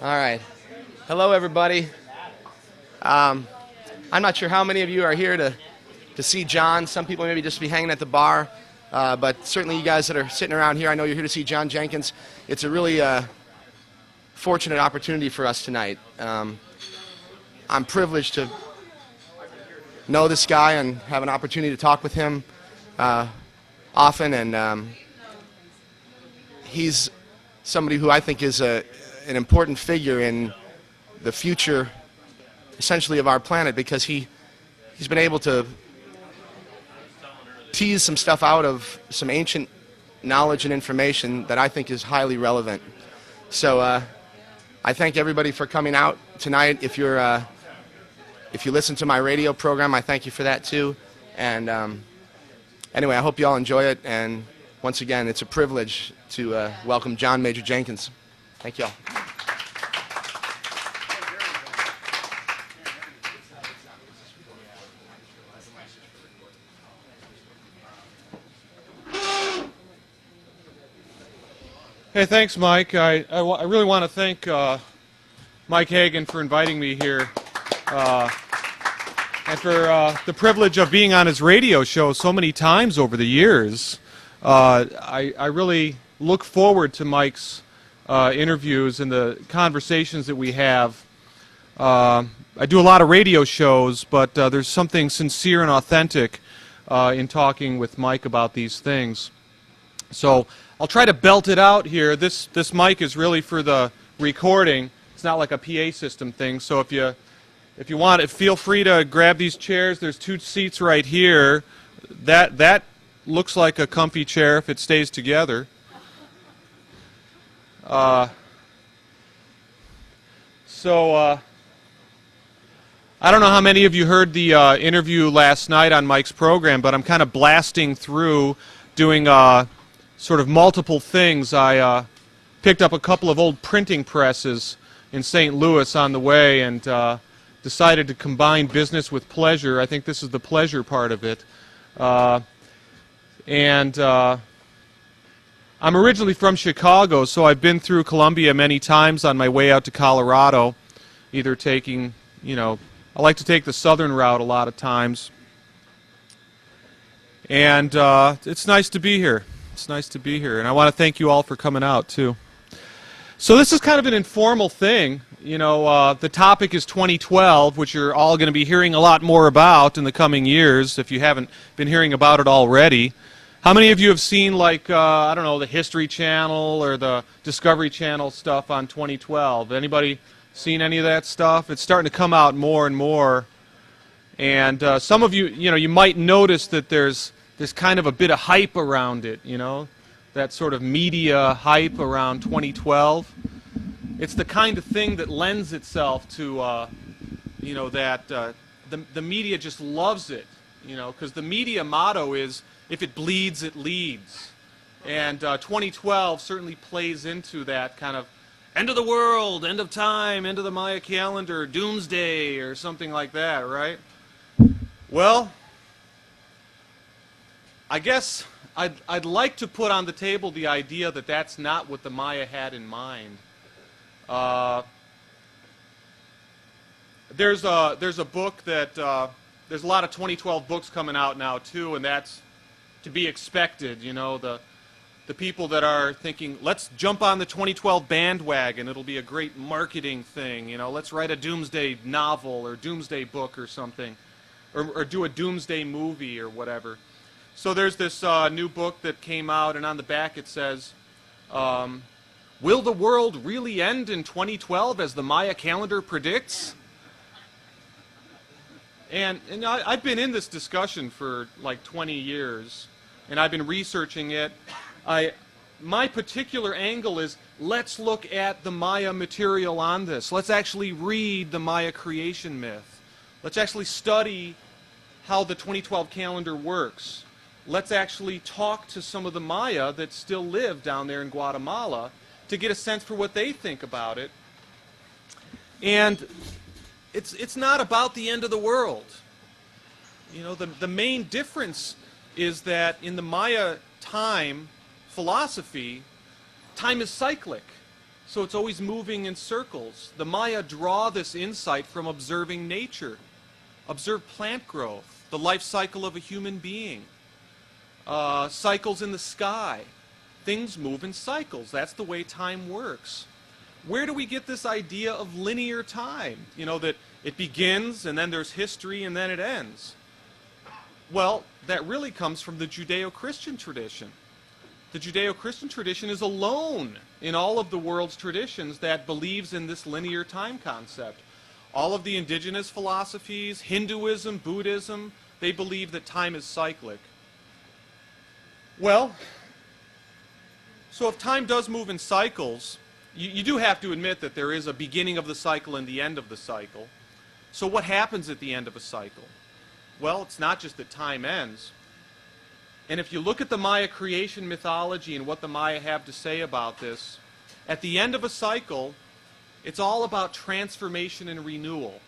All right. Hello, everybody. I'm not sure how many of you are here to see John. Some people maybe just be hanging at the bar. But certainly you guys that are sitting around here, I know you're here to see John Jenkins. It's a really fortunate opportunity for us tonight. I'm privileged to know this guy and have an opportunity to talk with him often. And he's somebody who I think is an important figure in the future, essentially, of our planet, because he's been able to tease some stuff out of some ancient knowledge and information that I think is highly relevant. So I thank everybody for coming out tonight. If you listen to my radio program, I thank you for that too. And anyway, I hope you all enjoy it. And once again, it's a privilege to welcome John Major Jenkins. Thank you all. Hey, thanks, Mike. I really want to thank Mike Hagan for inviting me here and for the privilege of being on his radio show so many times over the years. I really look forward to Mike's interviews and the conversations that we have. I do a lot of radio shows, but there's something sincere and authentic in talking with Mike about these things. So I'll try to belt it out here. This mic is really for the recording. It's not like a PA system thing. So if you want it, feel free to grab these chairs. There's 2 seats right here. That looks like a comfy chair if it stays together. I don't know how many of you heard the interview last night on Mike's program, but I'm kind of blasting through doing sort of multiple things. I picked up a couple of old printing presses in St. Louis on the way and decided to combine business with pleasure. I think this is the pleasure part of it. I'm originally from Chicago, so I've been through Columbia many times on my way out to Colorado, either taking, I like to take the southern route a lot of times. And it's nice to be here. It's nice to be here, and I want to thank you all for coming out, too. So this is kind of an informal thing. The topic is 2012, which you're all going to be hearing a lot more about in the coming years, if you haven't been hearing about it already. How many of you have seen, like, I don't know, the History Channel or the Discovery Channel stuff on 2012? Anybody seen any of that stuff? It's starting to come out more and more. And some of you, you might notice that there's kind of a bit of hype around it, that sort of media hype around 2012. It's the kind of thing that lends itself to, the media just loves it, because the media motto is, if it bleeds, it leads. And 2012 certainly plays into that kind of end of the world, end of time, end of the Maya calendar, doomsday, or something like that, right? Well, I guess I'd like to put on the table the idea that that's not what the Maya had in mind. There's a book that there's a lot of 2012 books coming out now too, and that's to be expected. The people that are thinking, let's jump on the 2012 bandwagon. It'll be a great marketing thing. Let's write a doomsday novel or doomsday book or something, or do a doomsday movie or whatever. So there's this new book that came out, and on the back it says, will the world really end in 2012 as the Maya calendar predicts? And I've been in this discussion for like 20 years, and I've been researching it. My particular angle is, let's look at the Maya material on this. Let's actually read the Maya creation myth. Let's actually study how the 2012 calendar works. Let's actually talk to some of the Maya that still live down there in Guatemala to get a sense for what they think about it. And it's not about the end of the world. The main difference is that in the Maya time philosophy, time is cyclic. So it's always moving in circles. The Maya draw this insight from observing nature. Observe plant growth, the life cycle of a human being, cycles in the sky. Things move in cycles. That's the way time works. Where do we get this idea of linear time? You know, that it begins and then there's history and then it ends. Well, that really comes from the Judeo-Christian tradition. The Judeo-Christian tradition is alone in all of the world's traditions that believes in this linear time concept. All of the indigenous philosophies, Hinduism, Buddhism, they believe that time is cyclic. Well, so if time does move in cycles, you do have to admit that there is a beginning of the cycle and the end of the cycle. So what happens at the end of a cycle? Well, it's not just that time ends. And if you look at the Maya creation mythology and what the Maya have to say about this, at the end of a cycle, it's all about transformation and renewal.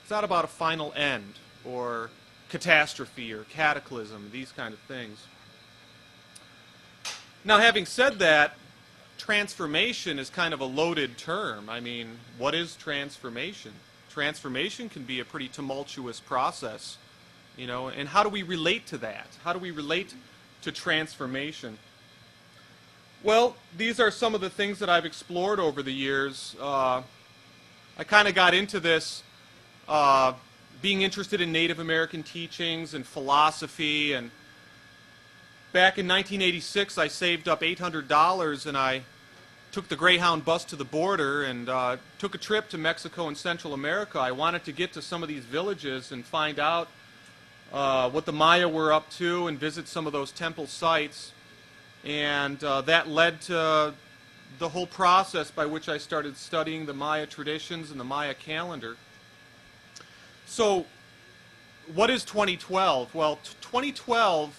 It's not about a final end or catastrophe or cataclysm, these kind of things. Now, having said that, transformation is kind of a loaded term. I mean, what is transformation? Transformation can be a pretty tumultuous process. You know, and how do we relate to that? How do we relate to transformation? Well, these are some of the things that I've explored over the years. I kind of got into this being interested in Native American teachings and philosophy. And back in 1986, I saved up $800 and I took the Greyhound bus to the border and took a trip to Mexico and Central America. I wanted to get to some of these villages and find out what the Maya were up to and visit some of those temple sites. And that led to the whole process by which I started studying the Maya traditions and the Maya calendar. So what is 2012? Well, 2012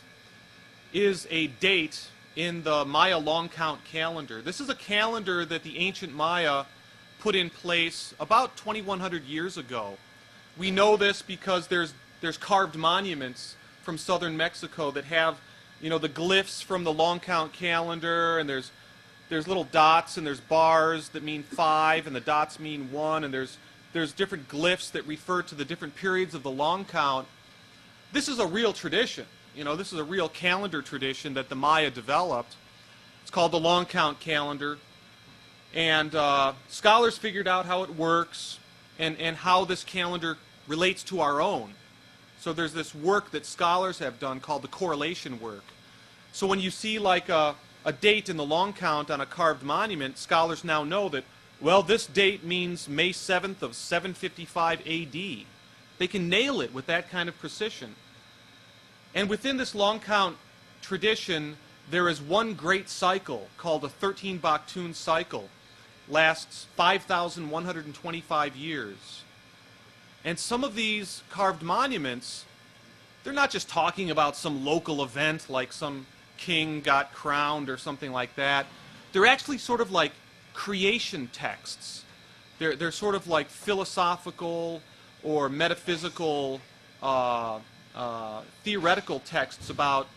is a date in the Maya long count calendar. This is a calendar that the ancient Maya put in place about 2,100 years ago. We know this because there's carved monuments from southern Mexico that have, you know, the glyphs from the long count calendar, and there's little dots and there's bars that mean 5 and the dots mean 1, and there's different glyphs that refer to the different periods of the long count. This is a real tradition. You know, this is a real calendar tradition that the Maya developed. It's called the long count calendar, and scholars figured out how it works and how this calendar relates to our own. So there's this work that scholars have done called the correlation work. So when you see like a date in the long count on a carved monument, scholars now know that, well, this date means May 7th of 755 AD. They can nail it with that kind of precision. And within this long count tradition, there is one great cycle called a 13 Baktun cycle. Lasts 5,125 years. And some of these carved monuments, they're not just talking about some local event like some king got crowned or something like that. They're actually sort of like creation texts. They're sort of like philosophical or metaphysical theoretical texts about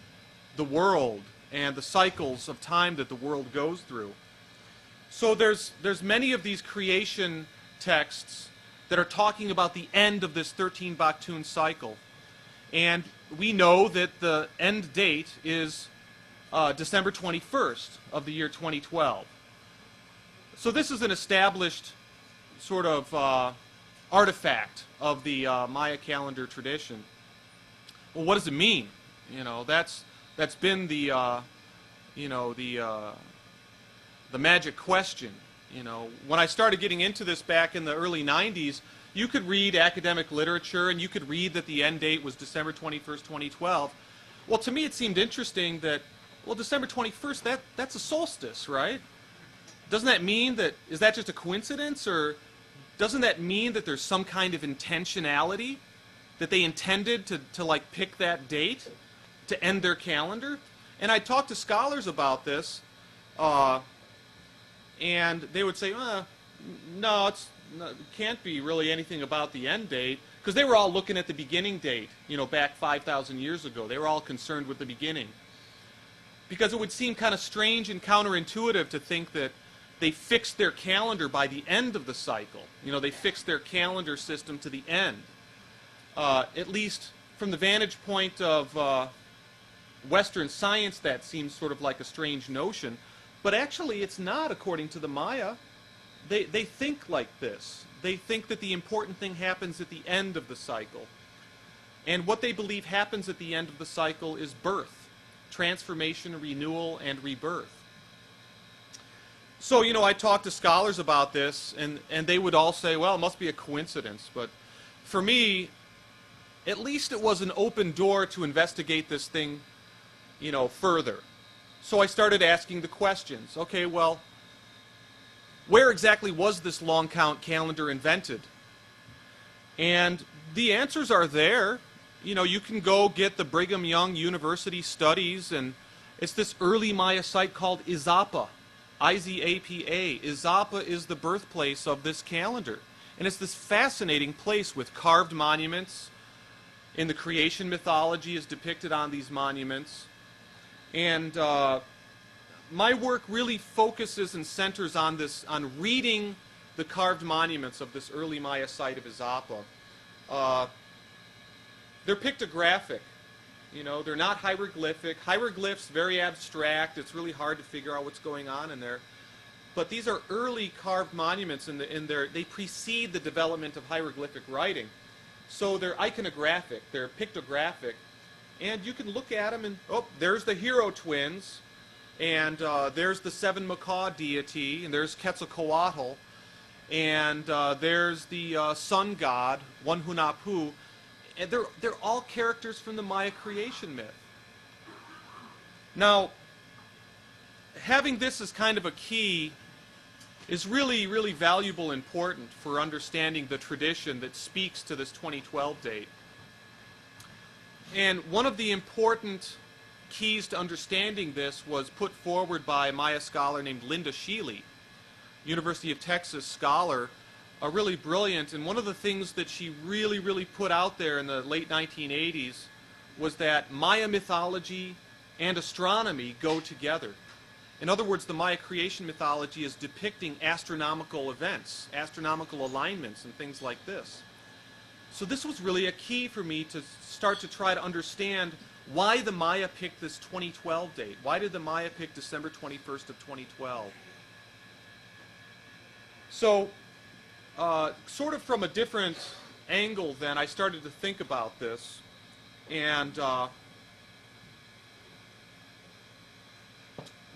the world and the cycles of time that the world goes through. So there's many of these creation texts that are talking about the end of this 13 Baktun cycle. And we know that the end date is December 21st of the year 2012. So this is an established sort of artifact of the Maya calendar tradition. Well, what does it mean? You know, that's been the magic question. You know, when I started getting into this back in the early 90s, you could read academic literature and you could read that the end date was December 21st, 2012. Well, to me it seemed interesting that, well, December 21st, that's a solstice, right? Doesn't that mean that, is that just a coincidence, or doesn't that mean that there's some kind of intentionality, that they intended to like pick that date to end their calendar? And I talked to scholars about this, and they would say, no, it can't be really anything about the end date, because they were all looking at the beginning date, you know, back 5,000 years ago. They were all concerned with the beginning. Because it would seem kind of strange and counterintuitive to think that they fixed their calendar by the end of the cycle. You know, they fixed their calendar system to the end. At least from the vantage point of Western science, that seems sort of like a strange notion. But actually, it's not, according to the Maya. They think like this. They think that the important thing happens at the end of the cycle. And what they believe happens at the end of the cycle is birth, transformation, renewal, and rebirth. So, you know, I talked to scholars about this, and they would all say, well, it must be a coincidence. But for me, at least it was an open door to investigate this thing, you know, further. So I started asking the questions. Okay, well, where exactly was this long count calendar invented? And the answers are there. You know, you can go get the Brigham Young University studies, and it's this early Maya site called Izapa, I-Z-A-P-A. Izapa is the birthplace of this calendar. And it's this fascinating place with carved monuments. In the creation mythology is depicted on these monuments. And my work really focuses and centers on this, on reading the carved monuments of this early Maya site of Izapa. They're pictographic, you know, they're not hieroglyphic. Hieroglyphs, very abstract, it's really hard to figure out what's going on in there. But these are early carved monuments, they precede the development of hieroglyphic writing. So they're iconographic, they're pictographic, and you can look at them and, oh, there's the hero twins, and there's the seven macaw deity, and there's Quetzalcoatl, and there's the sun god, Hunahpu, and they're all characters from the Maya creation myth. Now, having this as kind of a key is really, really valuable and important for understanding the tradition that speaks to this 2012 date. And one of the important keys to understanding this was put forward by a Maya scholar named Linda Sheely, University of Texas scholar, really brilliant. And one of the things that she really, really put out there in the late 1980s was that Maya mythology and astronomy go together. In other words, the Maya creation mythology is depicting astronomical events, astronomical alignments, and things like this. So this was really a key for me to start to try to understand why the Maya picked this 2012 date. Why did the Maya pick December 21st of 2012? So, sort of from a different angle then, I started to think about this. And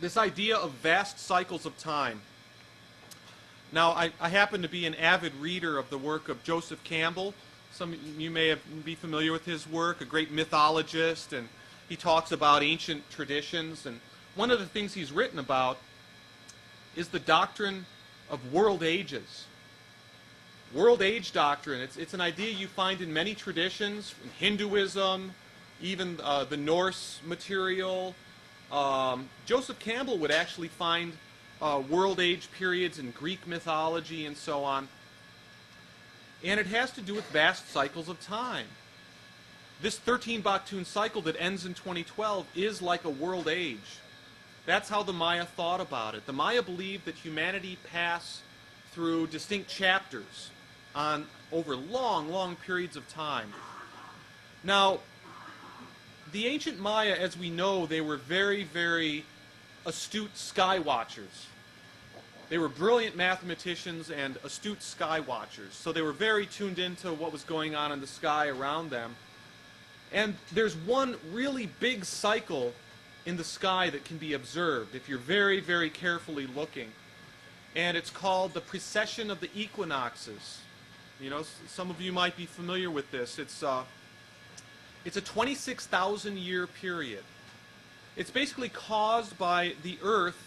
this idea of vast cycles of time. Now, I happen to be an avid reader of the work of Joseph Campbell. Some of you may be familiar with his work, a great mythologist, and he talks about ancient traditions. And one of the things he's written about is the doctrine of world ages. World age doctrine, it's an idea you find in many traditions, in Hinduism, even the Norse material. Joseph Campbell would actually find world age periods in Greek mythology and so on. And it has to do with vast cycles of time. This 13 Baktun cycle that ends in 2012 is like a world age. That's how the Maya thought about it. The Maya believed that humanity passed through distinct chapters over long, long periods of time. Now, the ancient Maya, as we know, they were very, very astute sky watchers. They were brilliant mathematicians and astute sky watchers. So they were very tuned into what was going on in the sky around them. And there's one really big cycle in the sky that can be observed if you're very, very carefully looking. And it's called the Precession of the Equinoxes. You know, some of you might be familiar with this. It's a 26,000 year period. It's basically caused by the Earth.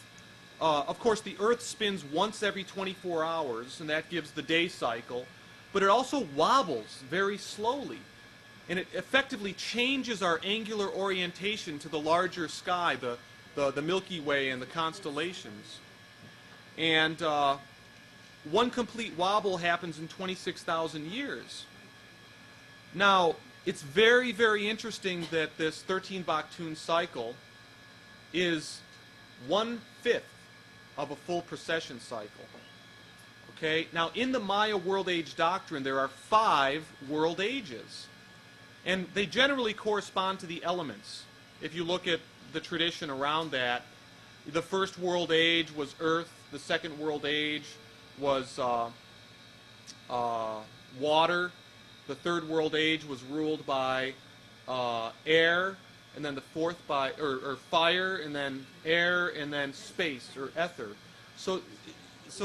Of course, the Earth spins once every 24 hours, and that gives the day cycle. But it also wobbles very slowly. And it effectively changes our angular orientation to the larger sky, the Milky Way and the constellations. And one complete wobble happens in 26,000 years. Now, it's very, very interesting that this 13 Baktun cycle is 1/5 of a full precession cycle. Okay? Now, in the Maya World Age Doctrine, there are 5 world ages. And they generally correspond to the elements. If you look at the tradition around that, the first world age was Earth. The second world age was water. The third world age was ruled by air, and then the fourth by or fire, and then air, and then space or ether. So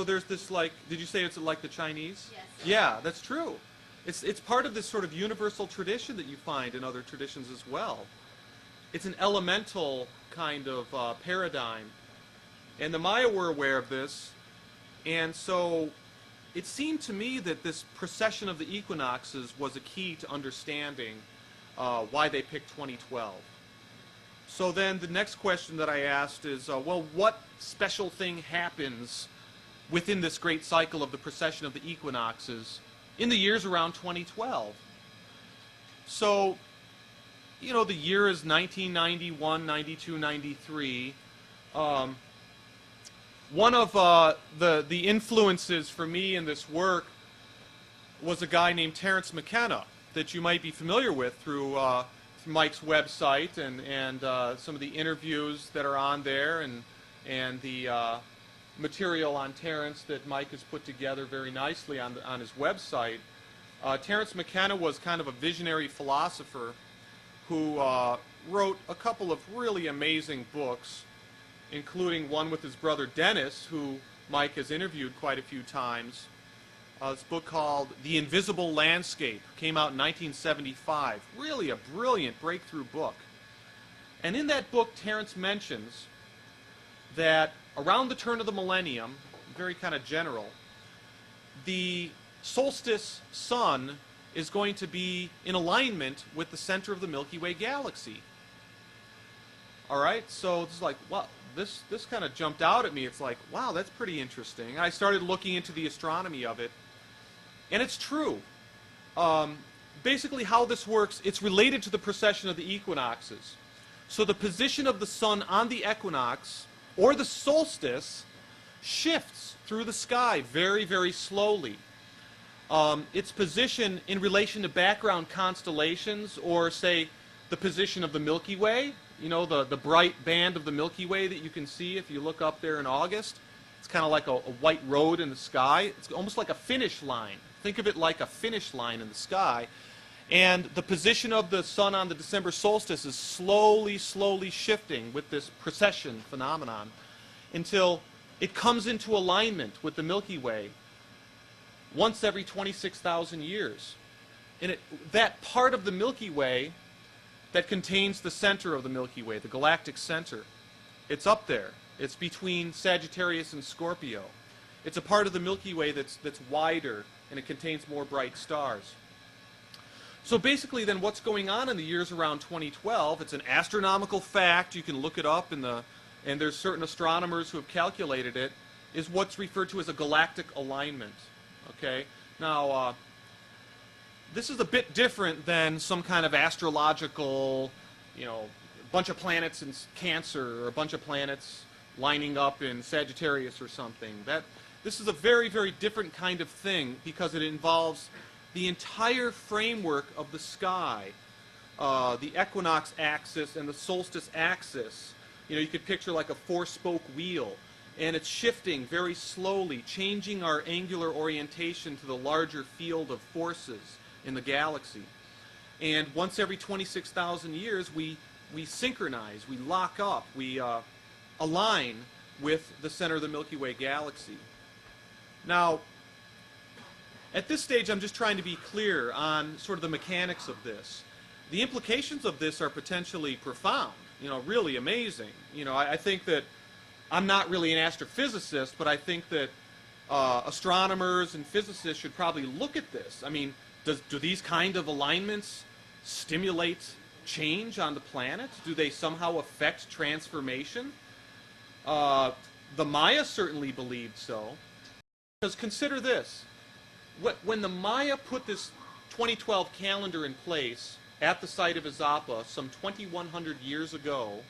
there's this, like, did you say it's like the Chinese? Yes. Yeah, that's true. It's part of this sort of universal tradition that you find in other traditions as well. It's an elemental kind of paradigm. And the Maya were aware of this, and so it seemed to me that this precession of the equinoxes was a key to understanding why they picked 2012. So then the next question that I asked is, well, what special thing happens within this great cycle of the precession of the equinoxes in the years around 2012? So, you know, the year is 1991, 92, 93. One of the influences for me in this work was a guy named Terence Mckenna that you might be familiar with through Mike's website and some of the interviews that are on there and the material on Terence that Mike has put together very nicely on his website. Terence Mckenna was kind of a visionary philosopher who wrote a couple of really amazing books, including one with his brother Dennis, who Mike has interviewed quite a few times. This book called The Invisible Landscape came out in 1975. Really a brilliant breakthrough book. And in that book, Terence mentions that around the turn of the millennium, very kind of general, the solstice sun is going to be in alignment with the center of the Milky Way galaxy. All right, so it's like, wow, this kind of jumped out at me. It's like, wow, that's pretty interesting. I started looking into the astronomy of it, and it's true. Basically how this works, it's related to the precession of the equinoxes. So the position of the sun on the equinox, or the solstice, shifts through the sky very, very slowly. Its position in relation to background constellations, or say the position of the Milky Way, you know, the bright band of the Milky Way that you can see if you look up there in August. It's kind of like a white road in the sky. It's almost like a finish line. Think of it like a finish line in the sky. And the position of the sun on the December solstice is slowly, slowly shifting with this precession phenomenon until it comes into alignment with the Milky Way once every 26,000 years. And that part of the Milky Way that contains the center of the Milky Way, the galactic center, it's up there. It's between Sagittarius and Scorpio. It's a part of the Milky Way that's wider, and it contains more bright stars. So basically then what's going on in the years around 2012, it's an astronomical fact, you can look it up and there's certain astronomers who have calculated it, is what's referred to as a galactic alignment. Okay? Now, this is a bit different than some kind of astrological, you know, bunch of planets in Cancer or a bunch of planets lining up in Sagittarius or something. This is a very, very different kind of thing because it involves the entire framework of the sky, the equinox axis and the solstice axis. You know, you could picture like a four-spoke wheel, and it's shifting very slowly, changing our angular orientation to the larger field of forces in the galaxy. And once every 26,000 years, we synchronize, we lock up, we align with the center of the Milky Way galaxy. Now, at this stage, I'm just trying to be clear on sort of the mechanics of this. The implications of this are potentially profound, you know, really amazing. You know, I think that I'm not really an astrophysicist, but I think that astronomers and physicists should probably look at this. I mean, do these kind of alignments stimulate change on the planet? Do they somehow affect transformation? The Maya certainly believed so. Because consider this. When the Maya put this 2012 calendar in place at the site of Izapa some 2,100 years ago,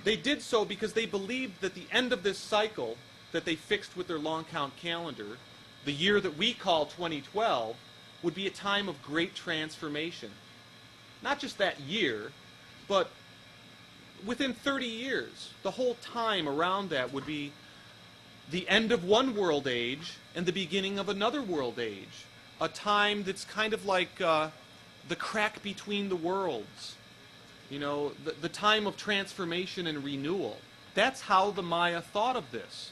they did so because they believed that the end of this cycle that they fixed with their long count calendar, the year that we call 2012, would be a time of great transformation. Not just that year, but within 30 years, the whole time around that would be the end of one world age and the beginning of another world age. A time that's kind of like the crack between the worlds. You know, the time of transformation and renewal. That's how the Maya thought of this.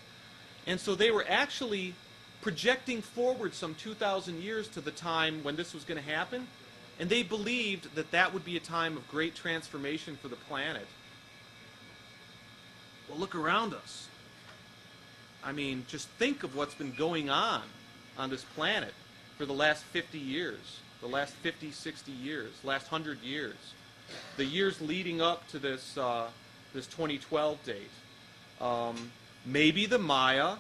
And so they were actually projecting forward some 2,000 years to the time when this was going to happen, and they believed that that would be a time of great transformation for the planet. Well, look around us. I mean, just think of what's been going on this planet for the last 50 years, the last 50, 60 years, last 100 years, the years leading up to this, this 2012 date. Maybe the Maya,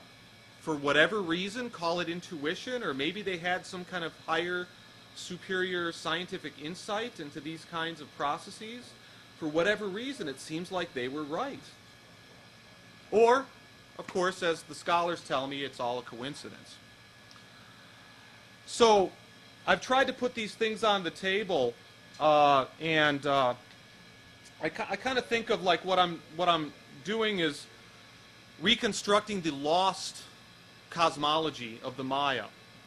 for whatever reason, call it intuition, or maybe they had some kind of higher, superior scientific insight into these kinds of processes. For whatever reason, it seems like they were right. Or, of course, as the scholars tell me, it's all a coincidence. So, I've tried to put these things on the table, and I kind of think of like what I'm doing is reconstructing the lost cosmology of the Maya.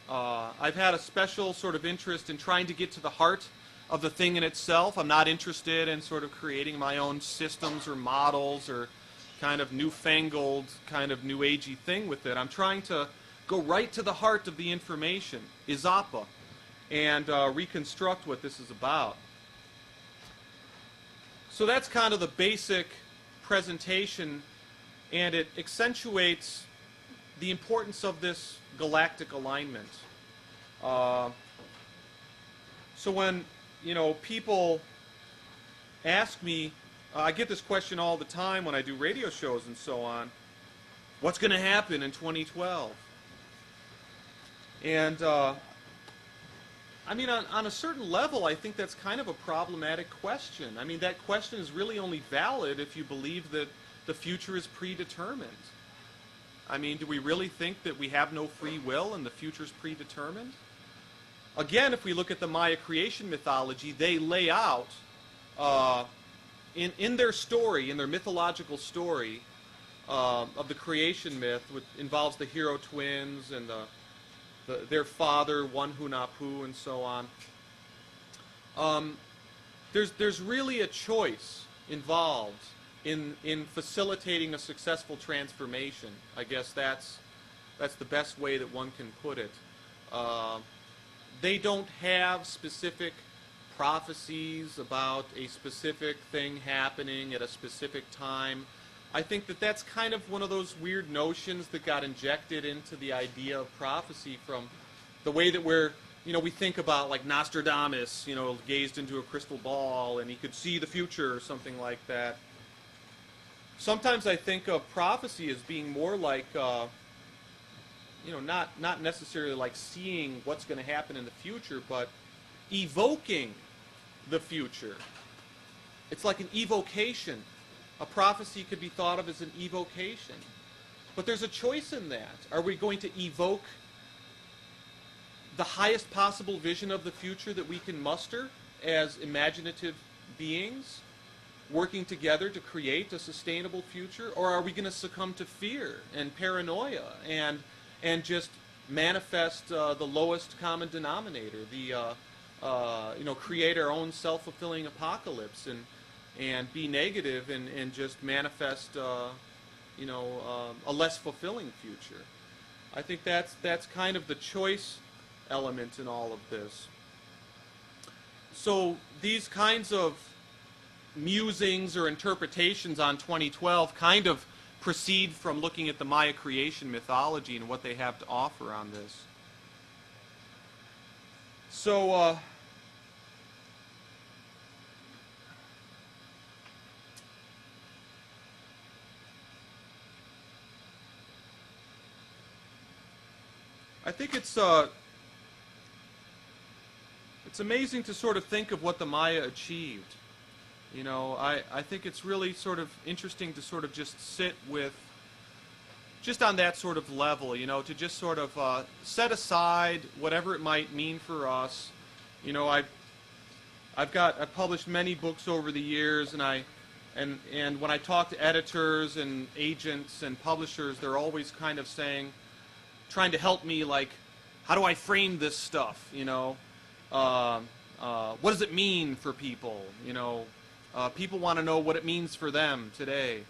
I've had a special sort of interest in trying to get to the heart of the thing in itself. I'm not interested in sort of creating my own systems or models or kind of newfangled, kind of new agey thing with it. I'm trying to go right to the heart of the information, Izapa, and reconstruct what this is about. So that's kind of the basic presentation, and it accentuates the importance of this galactic alignment. So when, you know, people ask me, I get this question all the time when I do radio shows and so on, what's going to happen in 2012? And I mean, on a certain level, I think that's kind of a problematic question. I mean, that question is really only valid if you believe that the future is predetermined. I mean, do we really think that we have no free will and the future's predetermined? Again, if we look at the Maya creation mythology, they lay out in their story, in their mythological story of the creation myth, which involves the hero twins and their father, one Hunahpu, and so on. There's really a choice involved in facilitating a successful transformation. I guess that's the best way that one can put it. They don't have specific prophecies about a specific thing happening at a specific time. I think that that's kind of one of those weird notions that got injected into the idea of prophecy from the way that we think about like Nostradamus, gazed into a crystal ball and he could see the future or something like that. Sometimes I think of prophecy as being more like, not necessarily like seeing what's going to happen in the future, but evoking the future. It's like an evocation. A prophecy could be thought of as an evocation. But there's a choice in that. Are we going to evoke the highest possible vision of the future that we can muster as imaginative beings, working together to create a sustainable future? Or are we going to succumb to fear and paranoia and just manifest the lowest common denominator, create our own self-fulfilling apocalypse and be negative and just manifest a less fulfilling future? I think that's kind of the choice element in all of this. So these kinds of musings or interpretations on 2012 kind of proceed from looking at the Maya creation mythology and what they have to offer on this. So I think it's amazing to sort of think of what the Maya achieved. You know, I think it's really sort of interesting to sort of just sit with, just on that sort of level, you know, to just sort of set aside whatever it might mean for us. You know, I've published many books over the years, and when I talk to editors and agents and publishers, they're always kind of saying, trying to help me, like, how do I frame this stuff, you know? What does it mean for people, you know? People want to know what it means for them today.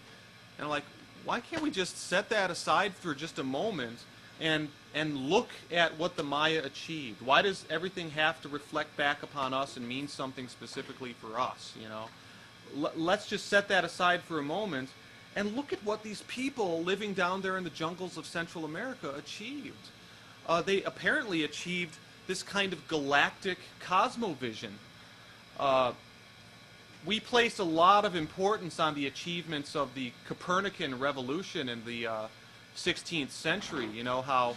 And I'm like, why can't we just set that aside for just a moment and look at what the Maya achieved? Why does everything have to reflect back upon us and mean something specifically for us, you know? Let's just set that aside for a moment and look at what these people living down there in the jungles of Central America achieved. They apparently achieved this kind of galactic cosmovision. We place a lot of importance on the achievements of the Copernican revolution in the 16th century. You know, how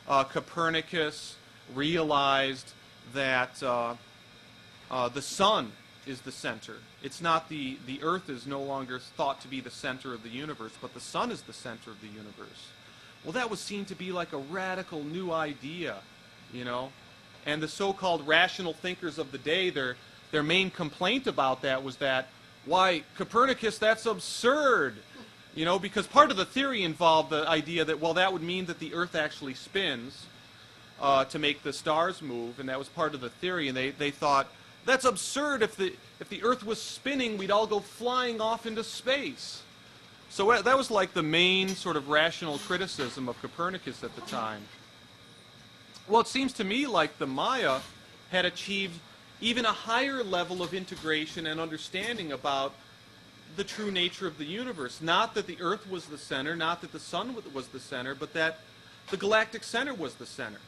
Copernicus realized that the sun is the center. It's not the Earth is no longer thought to be the center of the universe, but the sun is the center of the universe. Well, that was seen to be like a radical new idea, you know. And the so-called rational thinkers of the day, their main complaint about that was that, why, Copernicus, that's absurd. You know, because part of the theory involved the idea that, well, that would mean that the Earth actually spins to make the stars move, and that was part of the theory. And they thought, that's absurd. If the Earth was spinning, we'd all go flying off into space. So that was like the main sort of rational criticism of Copernicus at the time. Well, it seems to me like the Maya had achieved even a higher level of integration and understanding about the true nature of the universe. Not that the Earth was the center, not that the sun was the center, but that the galactic center was the center.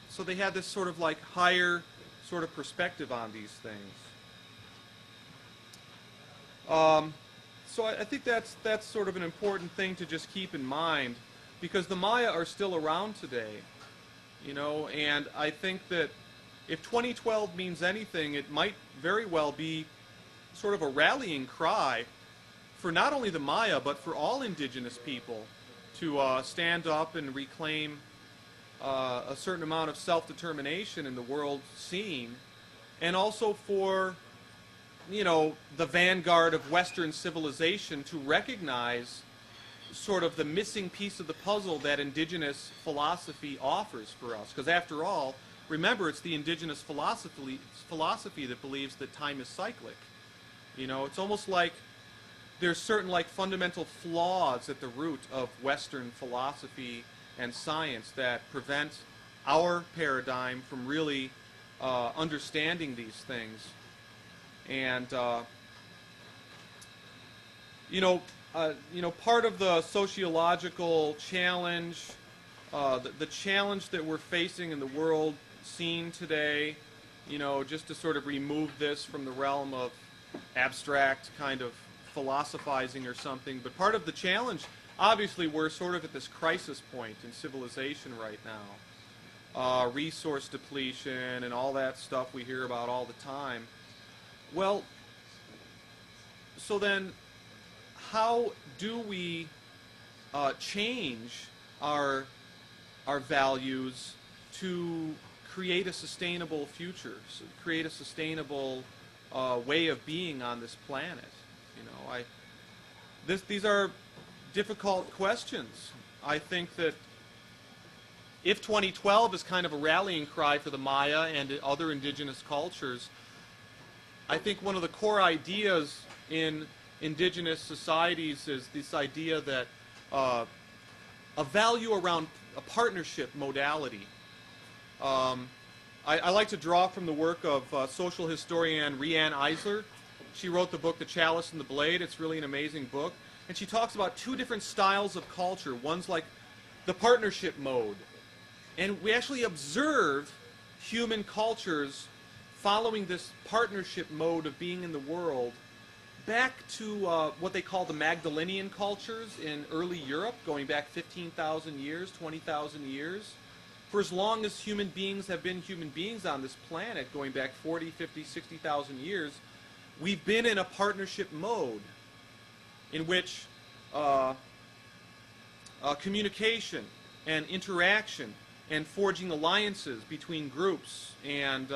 So they had this sort of like higher sort of perspective on these things. So I think that's sort of an important thing to just keep in mind, because the Maya are still around today, you know, and I think that if 2012 means anything, it might very well be sort of a rallying cry for not only the Maya, but for all indigenous people to stand up and reclaim a certain amount of self-determination in the world scene, and also for, you know, the vanguard of Western civilization to recognize sort of the missing piece of the puzzle that indigenous philosophy offers for us. Because after all, remember, it's the indigenous philosophy that believes that time is cyclic. You know, it's almost like there's certain like fundamental flaws at the root of Western philosophy and science that prevent our paradigm from really understanding these things. And you know, part of the sociological challenge, the challenge that we're facing in the world scene today, you know, just to sort of remove this from the realm of abstract kind of philosophizing or something, but part of the challenge, obviously, we're sort of at this crisis point in civilization right now. Resource depletion and all that stuff we hear about all the time. Well, so then how do we change our values to create a sustainable future, create a sustainable way of being on this planet? You know, these are difficult questions. I think that if 2012 is kind of a rallying cry for the Maya and other indigenous cultures, I think one of the core ideas in indigenous societies is this idea that a value around a partnership modality. I like to draw from the work of social historian Rianne Eisler. She wrote the book The Chalice and the Blade. It's really an amazing book. And she talks about two different styles of culture. One's like the partnership mode. And we actually observe human cultures following this partnership mode of being in the world back to what they call the Magdalenian cultures in early Europe, going back 15,000 years, 20,000 years. For as long as human beings have been human beings on this planet, going back 40, 50, 60,000 years, we've been in a partnership mode in which communication and interaction and forging alliances between groups and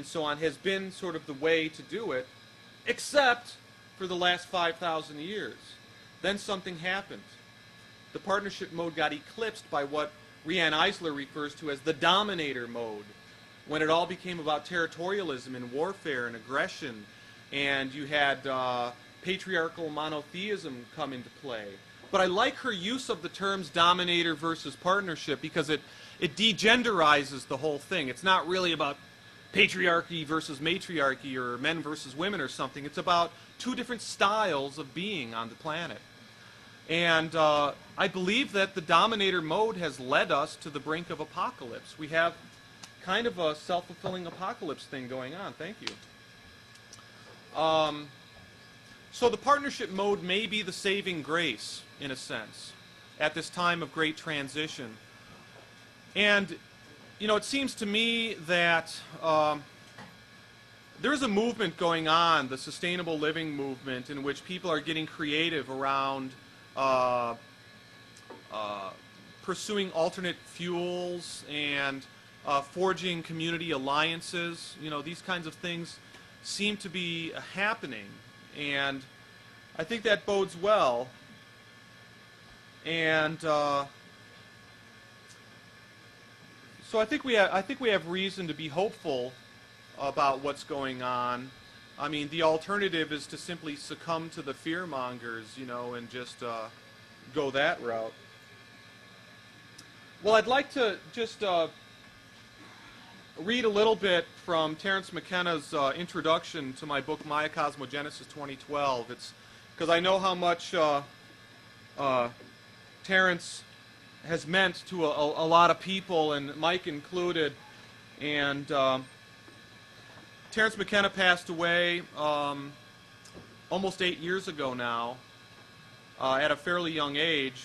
so on has been sort of the way to do it, except for the last 5,000 years. Then something happened. The partnership mode got eclipsed by what Riane Eisler refers to as the Dominator Mode, when it all became about territorialism and warfare and aggression, and you had patriarchal monotheism come into play. But I like her use of the terms dominator versus partnership because it degenderizes the whole thing. It's not really about patriarchy versus matriarchy or men versus women or something. It's about two different styles of being on the planet. And I believe that the Dominator Mode has led us to the brink of apocalypse. We have kind of a self-fulfilling apocalypse thing going on. Thank you. So the partnership mode may be the saving grace, in a sense, at this time of great transition. And, you know, it seems to me that there's a movement going on, the sustainable living movement, in which people are getting creative around pursuing alternate fuels and forging community alliances. You know, these kinds of things seem to be happening, and I think that bodes well. And so I think we have reason to be hopeful about what's going on. I mean, the alternative is to simply succumb to the fearmongers, you know, and just go that route. Well, I'd like to just read a little bit from Terence Mckenna's introduction to my book, Maya Cosmogenesis 2012. It's because I know how much Terence has meant to a lot of people, and Mike included. And Terence McKenna passed away almost 8 years ago now, at a fairly young age,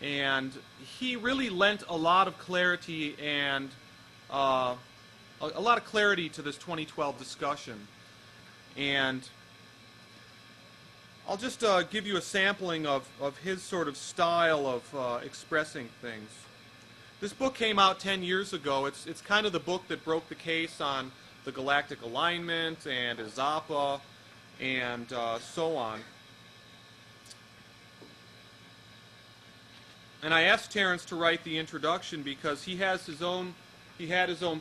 and he really lent a lot of clarity and a lot of clarity to this 2012 discussion. And I'll just give you a sampling of his sort of style of expressing things. This book came out 10 years ago. It's kind of the book that broke the case on the Galactic Alignment and Izapa and so on. And I asked Terence to write the introduction because he had his own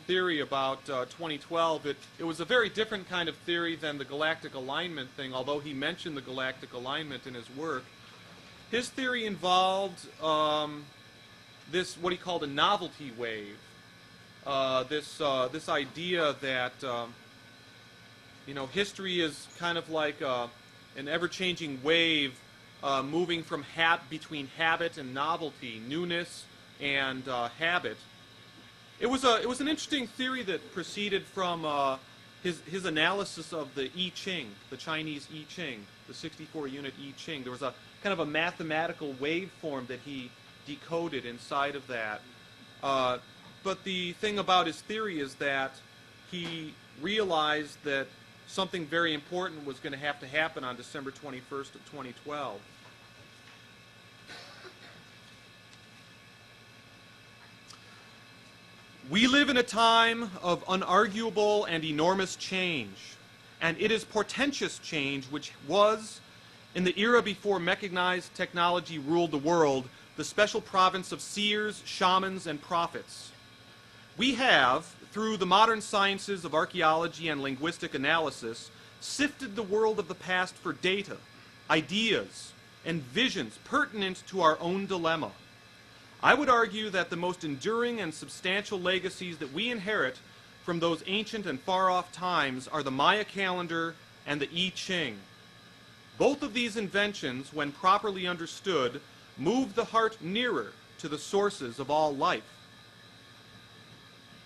theory about 2012. It was a very different kind of theory than the Galactic Alignment thing, although he mentioned the Galactic Alignment in his work. His theory involved this, what he called a Novelty Wave. This idea that you know, history is kind of like an ever-changing wave moving from between habit and novelty, newness and habit. It was an interesting theory that proceeded from his analysis of the I Ching, the Chinese I Ching, the 64-unit I Ching. There was a kind of a mathematical waveform that he decoded inside of that. But the thing about his theory is that he realized that something very important was going to happen on December 21st of 2012. We live in a time of unarguable and enormous change, and it is portentous change which was, in the era before mechanized technology ruled the world, the special province of seers, shamans, and prophets. We have, through the modern sciences of archaeology and linguistic analysis, sifted the world of the past for data, ideas, and visions pertinent to our own dilemma. I would argue that the most enduring and substantial legacies that we inherit from those ancient and far-off times are the Maya calendar and the I Ching. Both of these inventions, when properly understood, move the heart nearer to the sources of all life.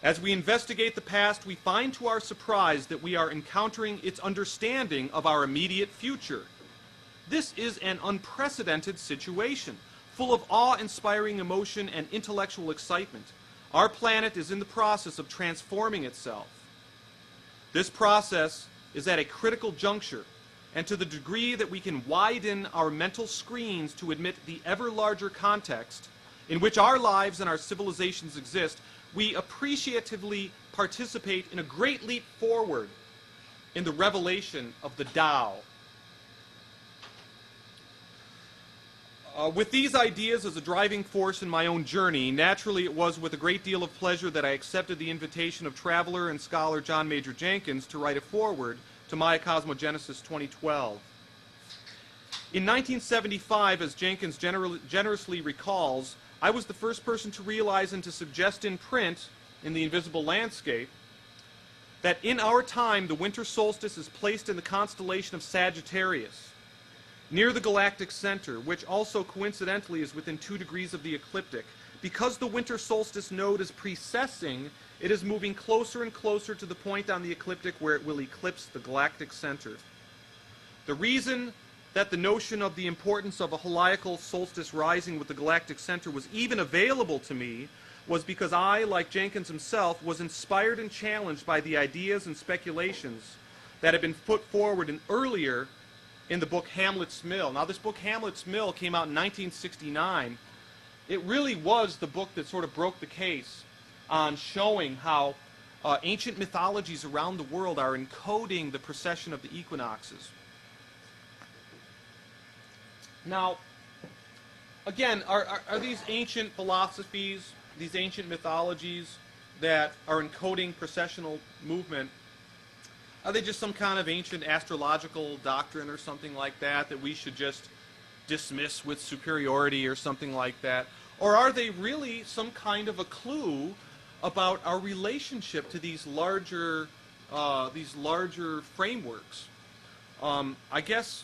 As we investigate the past, we find to our surprise that we are encountering its understanding of our immediate future. This is an unprecedented situation, full of awe-inspiring emotion and intellectual excitement. Our planet is in the process of transforming itself. This process is at a critical juncture, and to the degree that we can widen our mental screens to admit the ever larger context in which our lives and our civilizations exist, we appreciatively participate in a great leap forward in the revelation of the Tao. With these ideas as a driving force in my own journey, naturally it was with a great deal of pleasure that I accepted the invitation of traveler and scholar John Major Jenkins to write a foreword to Maya Cosmogenesis 2012. In 1975, as Jenkins generously recalls, I was the first person to realize and to suggest in print, in The Invisible Landscape, that in our time the winter solstice is placed in the constellation of Sagittarius, near the galactic center, which also coincidentally is within 2 degrees of the ecliptic. Because the winter solstice node is precessing, it is moving closer and closer to the point on the ecliptic where it will eclipse the galactic center. The reason that the notion of the importance of a heliacal solstice rising with the galactic center was even available to me was because I, like Jenkins himself, was inspired and challenged by the ideas and speculations that had been put forward earlier in the book Hamlet's Mill. Now, this book Hamlet's Mill came out in 1969. It really was the book that sort of broke the case on showing how ancient mythologies around the world are encoding the precession of the equinoxes. Now, again, are these ancient philosophies, these ancient mythologies that are encoding processional movement, are they just some kind of ancient astrological doctrine or something like that that we should just dismiss with superiority or something like that? Or are they really some kind of a clue about our relationship to these larger frameworks? I guess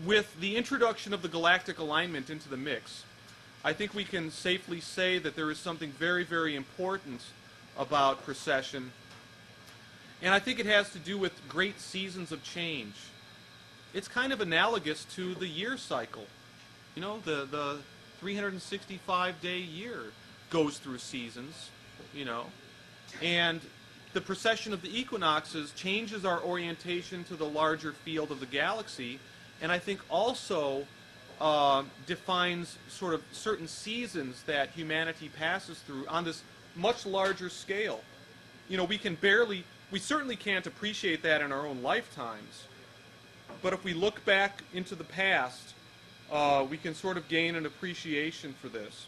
with the introduction of the Galactic Alignment into the mix, I think we can safely say that there is something very, very important about precession. And I think it has to do with great seasons of change. It's kind of analogous to the year cycle. You know, the 365-day year goes through seasons, you know. And the precession of the equinoxes changes our orientation to the larger field of the galaxy, and I think also defines sort of certain seasons that humanity passes through on this much larger scale. You know, we certainly can't appreciate that in our own lifetimes, but if we look back into the past, we can sort of gain an appreciation for this.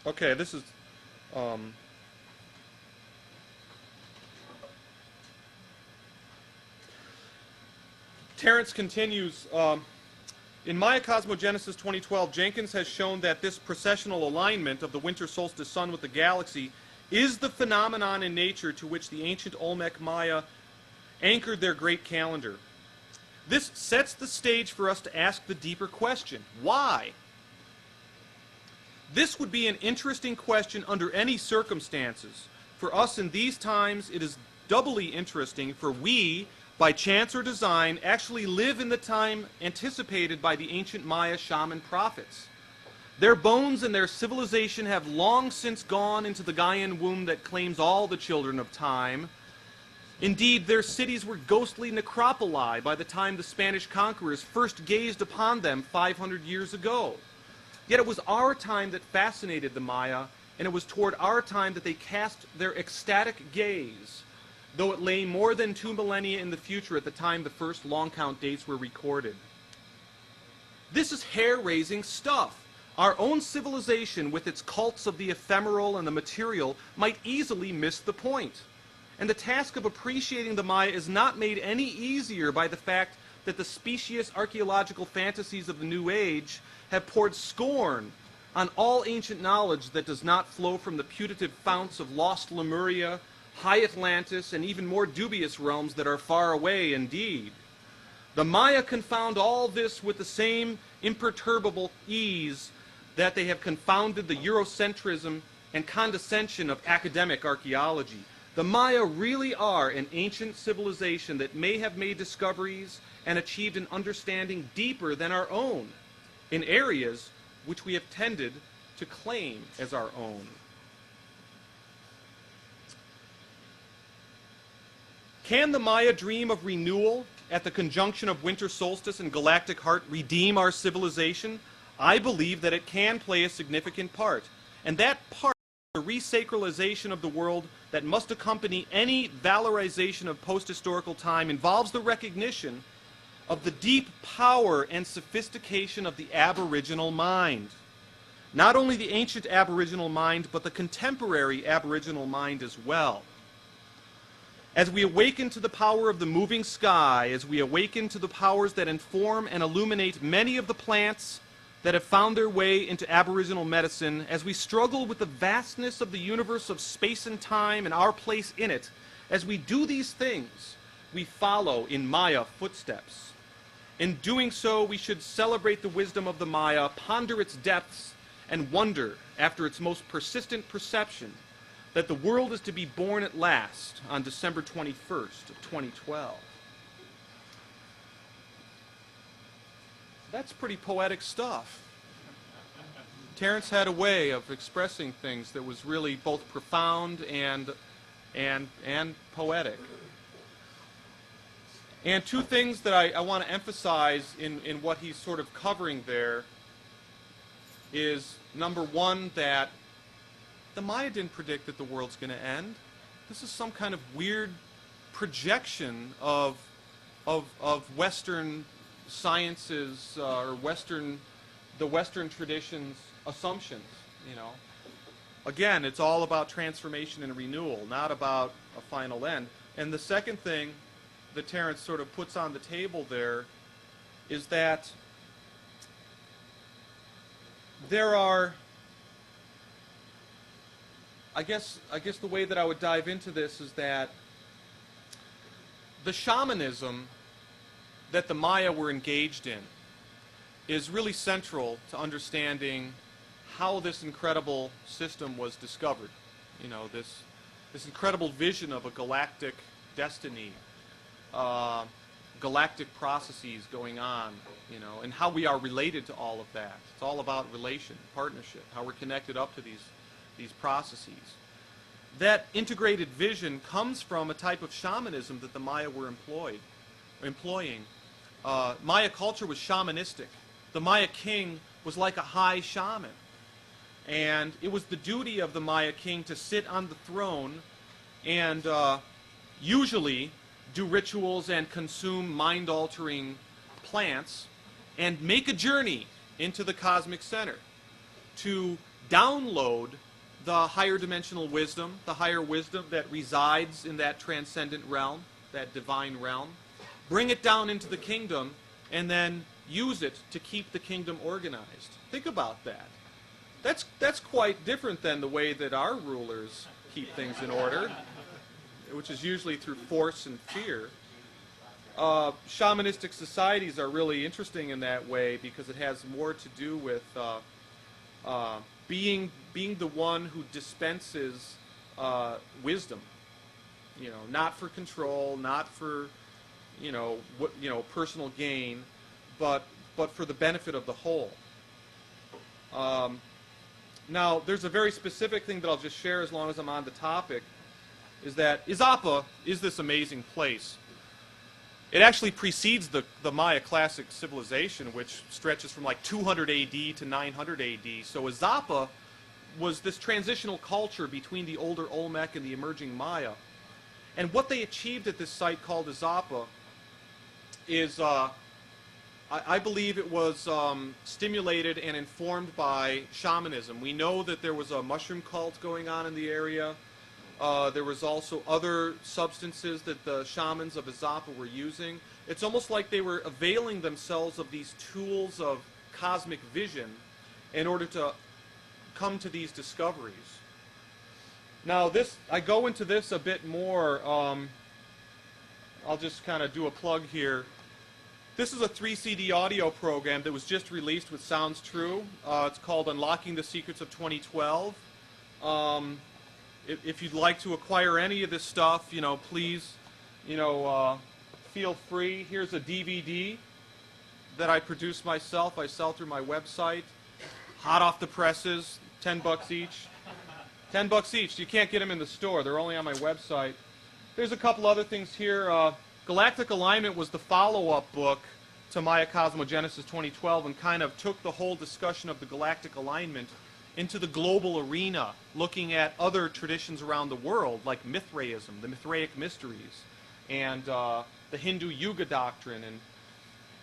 Okay, this is Terence continues, in Maya Cosmogenesis 2012, Jenkins has shown that this processional alignment of the winter solstice sun with the galaxy is the phenomenon in nature to which the ancient Olmec Maya anchored their great calendar. This sets the stage for us to ask the deeper question, why? This would be an interesting question under any circumstances. For us in these times, it is doubly interesting, for we, by chance or design, actually live in the time anticipated by the ancient Maya shaman prophets. Their bones and their civilization have long since gone into the Gaian womb that claims all the children of time. Indeed, their cities were ghostly necropoli by the time the Spanish conquerors first gazed upon them 500 years ago. Yet it was our time that fascinated the Maya, and it was toward our time that they cast their ecstatic gaze, though it lay more than 2 millennia in the future at the time the first long count dates were recorded. This is hair-raising stuff. Our own civilization, with its cults of the ephemeral and the material, might easily miss the point. And the task of appreciating the Maya is not made any easier by the fact that the specious archaeological fantasies of the New Age have poured scorn on all ancient knowledge that does not flow from the putative founts of lost Lemuria, high Atlantis, and even more dubious realms that are far away indeed. The Maya confound all this with the same imperturbable ease that they have confounded the Eurocentrism and condescension of academic archaeology. The Maya really are an ancient civilization that may have made discoveries and achieved an understanding deeper than our own in areas which we have tended to claim as our own. Can the Maya dream of renewal at the conjunction of winter solstice and galactic heart redeem our civilization? I believe that it can play a significant part. And that part, the resacralization of the world that must accompany any valorization of post-historical time, involves the recognition of the deep power and sophistication of the aboriginal mind. Not only the ancient aboriginal mind, but the contemporary aboriginal mind as well. As we awaken to the power of the moving sky, as we awaken to the powers that inform and illuminate many of the plants that have found their way into aboriginal medicine, as we struggle with the vastness of the universe of space and time and our place in it, as we do these things, we follow in Maya footsteps. In doing so, we should celebrate the wisdom of the Maya, ponder its depths, and wonder, after its most persistent perception, that the world is to be born at last on December 21st of 2012. That's pretty poetic stuff. Terence had a way of expressing things that was really both profound and poetic. And two things that I want to emphasize in what he's sort of covering there is, number one, that the Maya didn't predict that the world's going to end. This is some kind of weird projection of Western sciences or the Western tradition's assumptions. You know, again, it's all about transformation and renewal, not about a final end. And the second thing that Terence sort of puts on the table there is that there are, I guess the way that I would dive into this is that the shamanism that the Maya were engaged in is really central to understanding how this incredible system was discovered. You know, this incredible vision of a galactic destiny, galactic processes going on, you know, and how we are related to all of that. It's all about relation, partnership, how we're connected up to these processes. That integrated vision comes from a type of shamanism that the Maya were employing. Maya culture was shamanistic. The Maya king was like a high shaman. And it was the duty of the Maya king to sit on the throne and usually do rituals and consume mind-altering plants and make a journey into the cosmic center to download the higher dimensional wisdom, the higher wisdom that resides in that transcendent realm, that divine realm, bring it down into the kingdom, and then use it to keep the kingdom organized. Think about that. That's quite different than the way that our rulers keep things in order, which is usually through force and fear. Shamanistic societies are really interesting in that way because it has more to do with being the one who dispenses wisdom, you know, not for control, not for personal gain, but for the benefit of the whole. Now, there's a very specific thing that I'll just share as long as I'm on the topic, is that Izapa is this amazing place. It actually precedes the Maya classic civilization, which stretches from like 200 AD to 900 AD. So Izapa was this transitional culture between the older Olmec and the emerging Maya. And what they achieved at this site called Izapa is, I believe it was stimulated and informed by shamanism. We know that there was a mushroom cult going on in the area. There was also other substances that the shamans of Izapa were using. It's almost like they were availing themselves of these tools of cosmic vision in order to come to these discoveries. Now, I go into this a bit more. I'll just kind of do a plug here. This is a 3-CD audio program that was just released with Sounds True. It's called Unlocking the Secrets of 2012. If you'd like to acquire any of this stuff, you know, please, you know, feel free. Here's a DVD that I produced myself. I sell through my website. hot off the presses, $10 each. $10 each. You can't get them in the store. They're only on my website. There's a couple other things here. Galactic Alignment was the follow-up book to Maya Cosmogenesis 2012 and kind of took the whole discussion of the Galactic Alignment into the global arena, looking at other traditions around the world, like Mithraism, the Mithraic mysteries, and the Hindu Yuga doctrine. And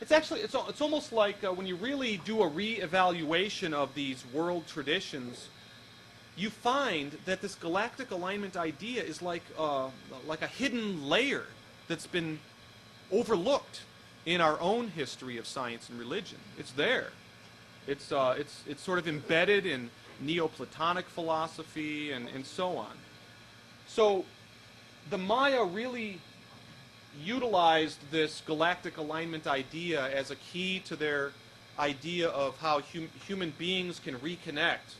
it's actually, it's almost like when you really do a re-evaluation of these world traditions, you find that this Galactic Alignment idea is like a hidden layer that's been overlooked in our own history of science and religion. It's there. It's sort of embedded in Neoplatonic philosophy and so on. So the Maya really utilized this Galactic Alignment idea as a key to their idea of how human beings can reconnect,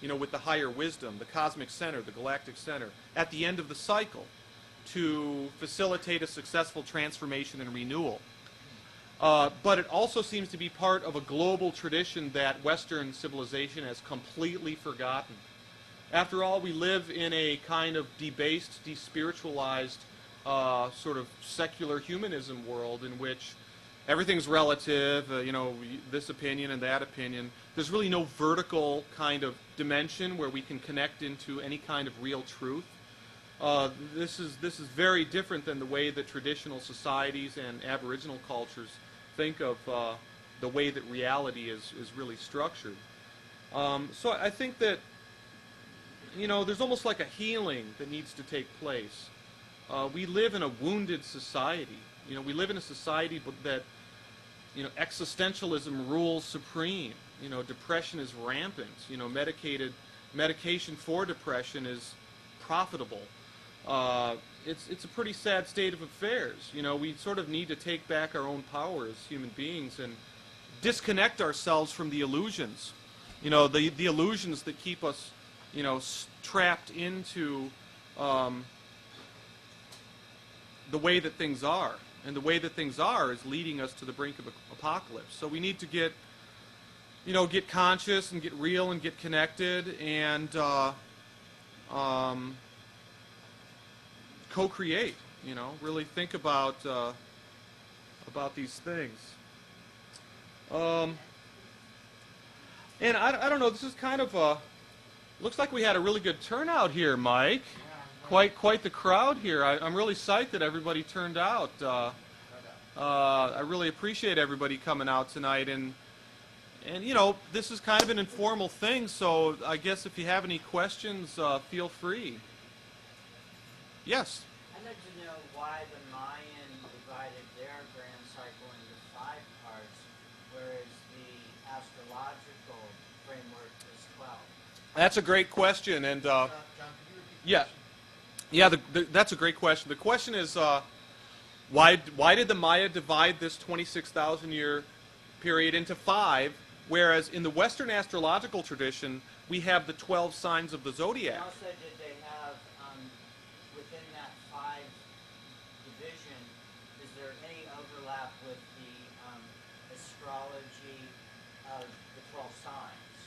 you know, with the higher wisdom, the cosmic center, the galactic center, at the end of the cycle to facilitate a successful transformation and renewal. But it also seems to be part of a global tradition that Western civilization has completely forgotten. After all, we live in a kind of debased, despiritualized, sort of secular humanism world in which everything's relative, you know, this opinion and that opinion. There's really no vertical kind of dimension where we can connect into any kind of real truth. This is very different than the way that traditional societies and Aboriginal cultures think of the way that reality is really structured. So I think that, you know, there's almost like a healing that needs to take place. We live in a wounded society. You know, we live in a society that, you know, existentialism rules supreme. You know, depression is rampant. You know, medication for depression is profitable. It's a pretty sad state of affairs. You know, we sort of need to take back our own power as human beings and disconnect ourselves from the illusions. You know, the illusions that keep us, you know, trapped into the way that things are. And the way that things are is leading us to the brink of apocalypse. So we need to get, you know, get conscious and get real and get connected and co-create. You know, really think about these things. And I don't know. This is kind of looks like we had a really good turnout here, Mike. Quite the crowd here. I'm really psyched that everybody turned out. I really appreciate everybody coming out tonight, and you know, this is kind of an informal thing, so I guess if you have any questions, feel free. Yes? I'd like to know why the Mayan divided their grand cycle into 5 parts, whereas the astrological framework is 12. That's a great question, and John, could you repeat the yeah. question? Yeah, that's a great question. The question is, why did the Maya divide this 26,000-year period into 5, whereas in the Western astrological tradition, we have the 12 signs of the zodiac? And also, did they have, within that 5 division, is there any overlap with the astrology of the 12 signs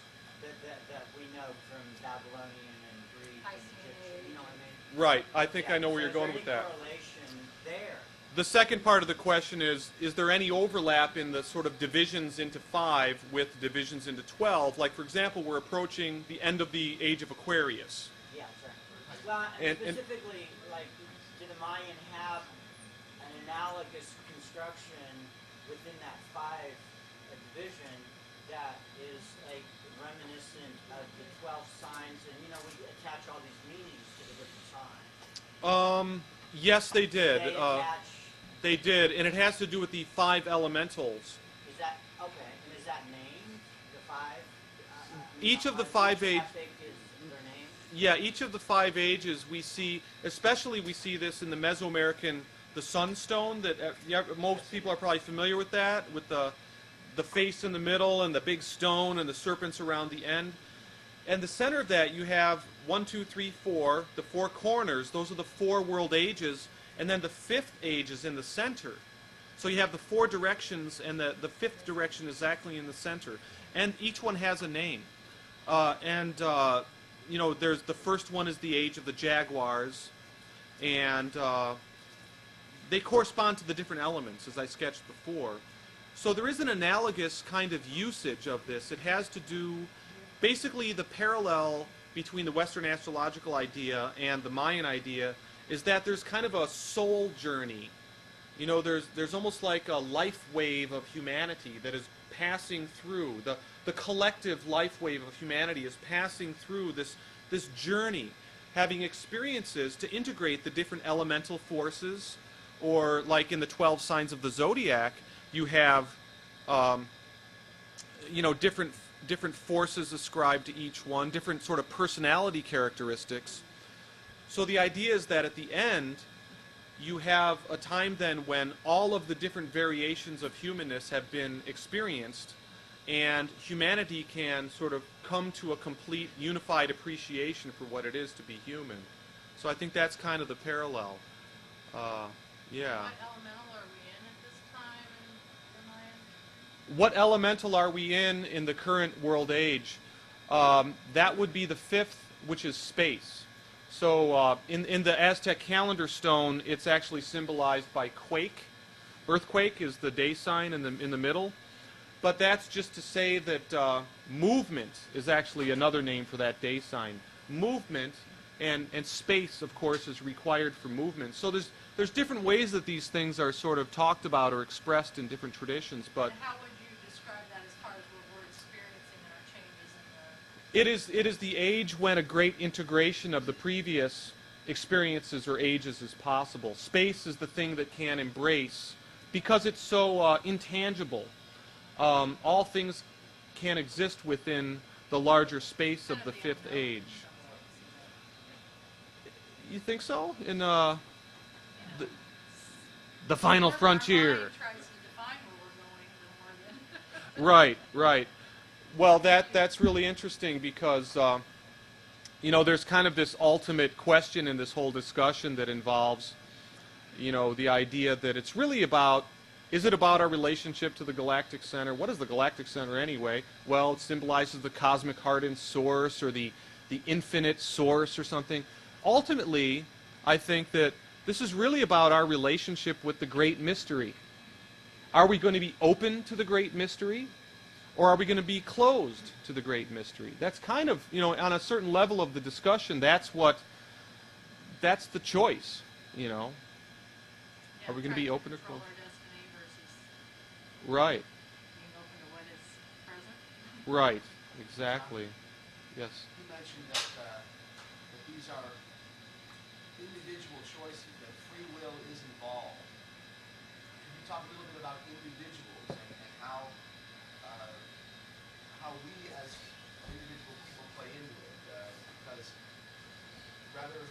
that we know from Babylonian and Greek and Egyptian, you know what I mean? Right. I think Yeah, I know where so you're going with is there that. any correlation there? The second part of the question is there any overlap in the sort of divisions into 5 with divisions into 12? Like, for example, we're approaching the end of the age of Aquarius. Yeah, sure. Well, And- specifically, like, did the Mayan have an analogous construction within that 5 division that is, like, reminiscent of the 12 signs? And, you know, we attach all these meanings to the different signs. Yes, they did. They attach, They did, and it has to do with the 5 elementals. is that, okay, and is that named, the 5? Each of the 5 each age- epic is their name? Yeah, each of the 5 ages we see, especially we see this in the Mesoamerican, the sunstone, that most people are probably familiar with that, with the face in the middle and the big stone and the serpents around the end. And the center of that you have 1, 2, 3, 4, the 4 corners, those are the 4 world ages, and then the 5th age is in the center. So you have the 4 directions, and the 5th direction is exactly in the center. And each one has a name. You know, there's the first one is the age of the jaguars, and they correspond to the different elements, as I sketched before. So there is an analogous kind of usage of this. It has to do, basically the parallel between the Western astrological idea and the Mayan idea is that there's kind of a soul journey. You know, there's almost like a life wave of humanity that is passing through. The collective life wave of humanity is passing through this journey, having experiences to integrate the different elemental forces, or like in the 12 signs of the zodiac, you have you know, different forces ascribed to each one, different sort of personality characteristics. So the idea is that at the end, you have a time then when all of the different variations of humanness have been experienced, and humanity can sort of come to a complete unified appreciation for what it is to be human. So I think that's kind of the parallel. Yeah. What elemental are we in at this time in the Mayan? What elemental are we in the current world age? That would be the fifth, which is space. So in the Aztec calendar stone, it's actually symbolized by quake. Earthquake is the day sign in the middle. But that's just to say that movement is actually another name for that day sign. Movement and space, of course, is required for movement. So there's different ways that these things are sort of talked about or expressed in different traditions. But And how would you describe that as far as what we're experiencing and our changes in the... it is the age when a great integration of the previous experiences or ages is possible. Space is the thing that can embrace, because it's so intangible. All things can exist within the larger space of the fifth age. You think so? In the final frontier. Our mind tries to define where we're going, the more than... Right, right. Well, that's really interesting because you know, there's kind of this ultimate question in this whole discussion that involves, you know, the idea that it's really about, is it about our relationship to the galactic center? What is the galactic center anyway? Well, it symbolizes the cosmic heart and source, or the infinite source or something. Ultimately, I think that this is really about our relationship with the great mystery. Are we going to be open to the great mystery, or are we going to be closed to the great mystery? That's kind of, you know, on a certain level of the discussion, that's the choice, you know. Yeah, Are we going to be open or control closed? our destiny versus Right, being open to what is present? right, exactly. Yes. You mentioned that these are individual choices, that free will is involved. Could you talk a little bit about individuals and how we as individual people play into it? Because rather,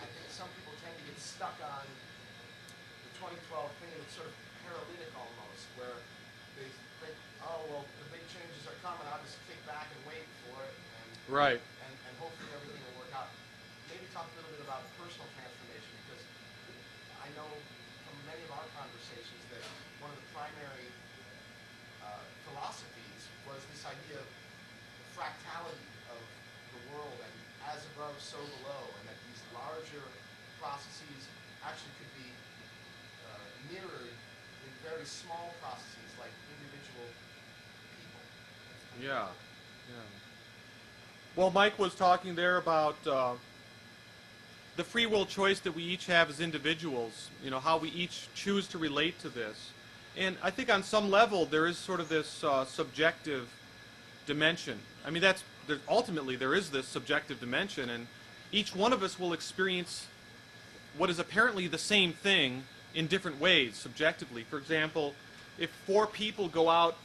I think some people tend to get stuck on the 2012 thing, and it's sort of paralytic almost, where they think, oh, well, the big changes are coming, I'll just kick back and wait for it, and Right. and hopefully everything will work out. Maybe talk a little bit about personal transformation, because I know from many of our conversations that one of the primary philosophies was this idea of the fractality of the world, and as above, so below, and that these larger processes actually could be mirrored in very small processes like individual people. Yeah, yeah. Well, Mike was talking there about the free will choice that we each have as individuals, you know, how we each choose to relate to this. And I think on some level there is sort of this subjective dimension. I mean, ultimately there is this subjective dimension, and each one of us will experience what is apparently the same thing in different ways, subjectively. For example, if 4 people go out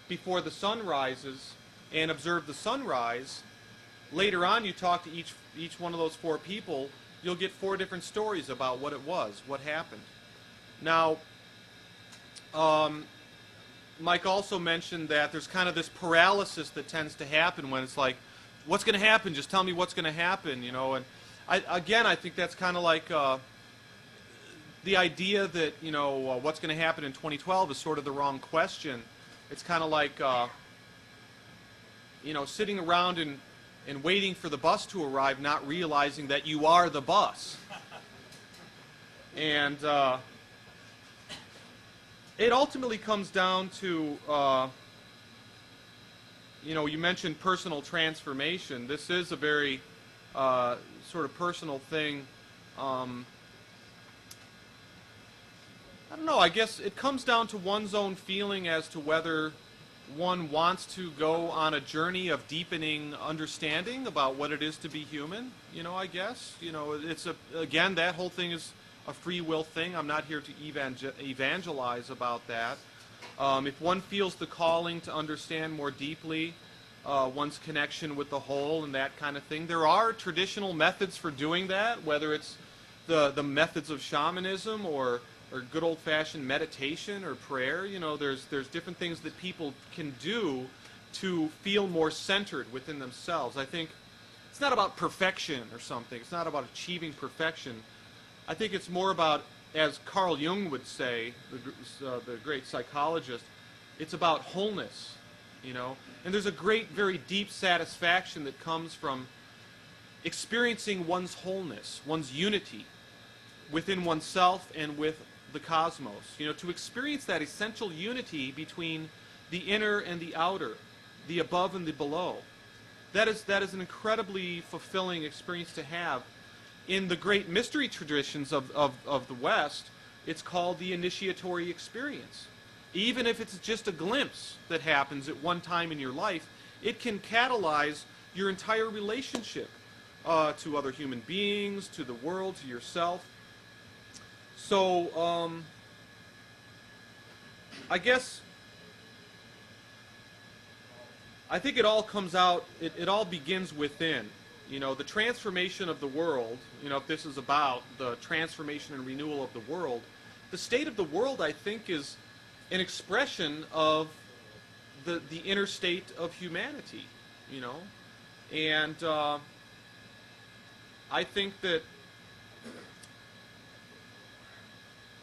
before the sun rises and observe the sunrise, later on you talk to each one of those 4 people, you'll get 4 different stories about what it was, what happened. Now, Mike also mentioned that there's kind of this paralysis that tends to happen when it's like, what's going to happen? Just tell me what's going to happen, you know. And I think that's kind of like the idea that, you know, what's going to happen in 2012 is sort of the wrong question. It's kind of like, sitting around and waiting for the bus to arrive, not realizing that you are the bus. And it ultimately comes down to, you mentioned personal transformation. This is a very sort of personal thing. I don't know, I guess it comes down to one's own feeling as to whether one wants to go on a journey of deepening understanding about what it is to be human, I guess. Again, that whole thing is a free will thing. I'm not here to evangelize about that. If one feels the calling to understand more deeply one's connection with the whole and that kind of thing, there are traditional methods for doing that, whether it's the methods of shamanism or good old-fashioned meditation or prayer. There's different things that people can do to feel more centered within themselves. I think it's not about perfection or something. It's not about achieving perfection. I think it's more about, as Carl Jung would say, the great psychologist, it's about wholeness, And there's a great, very deep satisfaction that comes from experiencing one's wholeness, one's unity within oneself and with the cosmos. To experience that essential unity between the inner and the outer, the above and the below. That is an incredibly fulfilling experience to have. In the great mystery traditions of the West, it's called the initiatory experience. Even if it's just a glimpse that happens at one time in your life, it can catalyze your entire relationship to other human beings, to the world, to yourself. So, I guess, I think it all comes out, it all begins within. The transformation of the world, if this is about the transformation and renewal of the world, the state of the world, I think, is an expression of the inner state of humanity, And I think that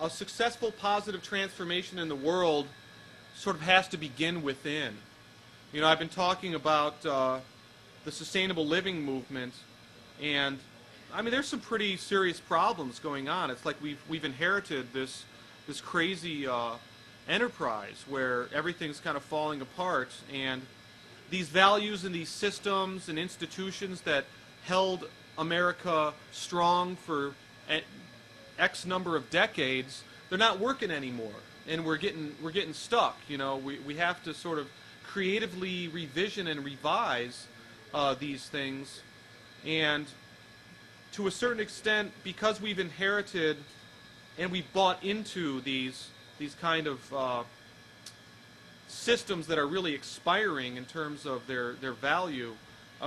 a successful positive transformation in the world sort of has to begin within. I've been talking about the sustainable living movement, and there's some pretty serious problems going on. It's like we've inherited this crazy enterprise where everything's kind of falling apart, and these values and these systems and institutions that held America strong for X number of decades, they're not working anymore, and we're getting stuck. We have to sort of creatively revision and revise these things, and to a certain extent, because we've inherited and we've bought into these kind of systems that are really expiring in terms of their value,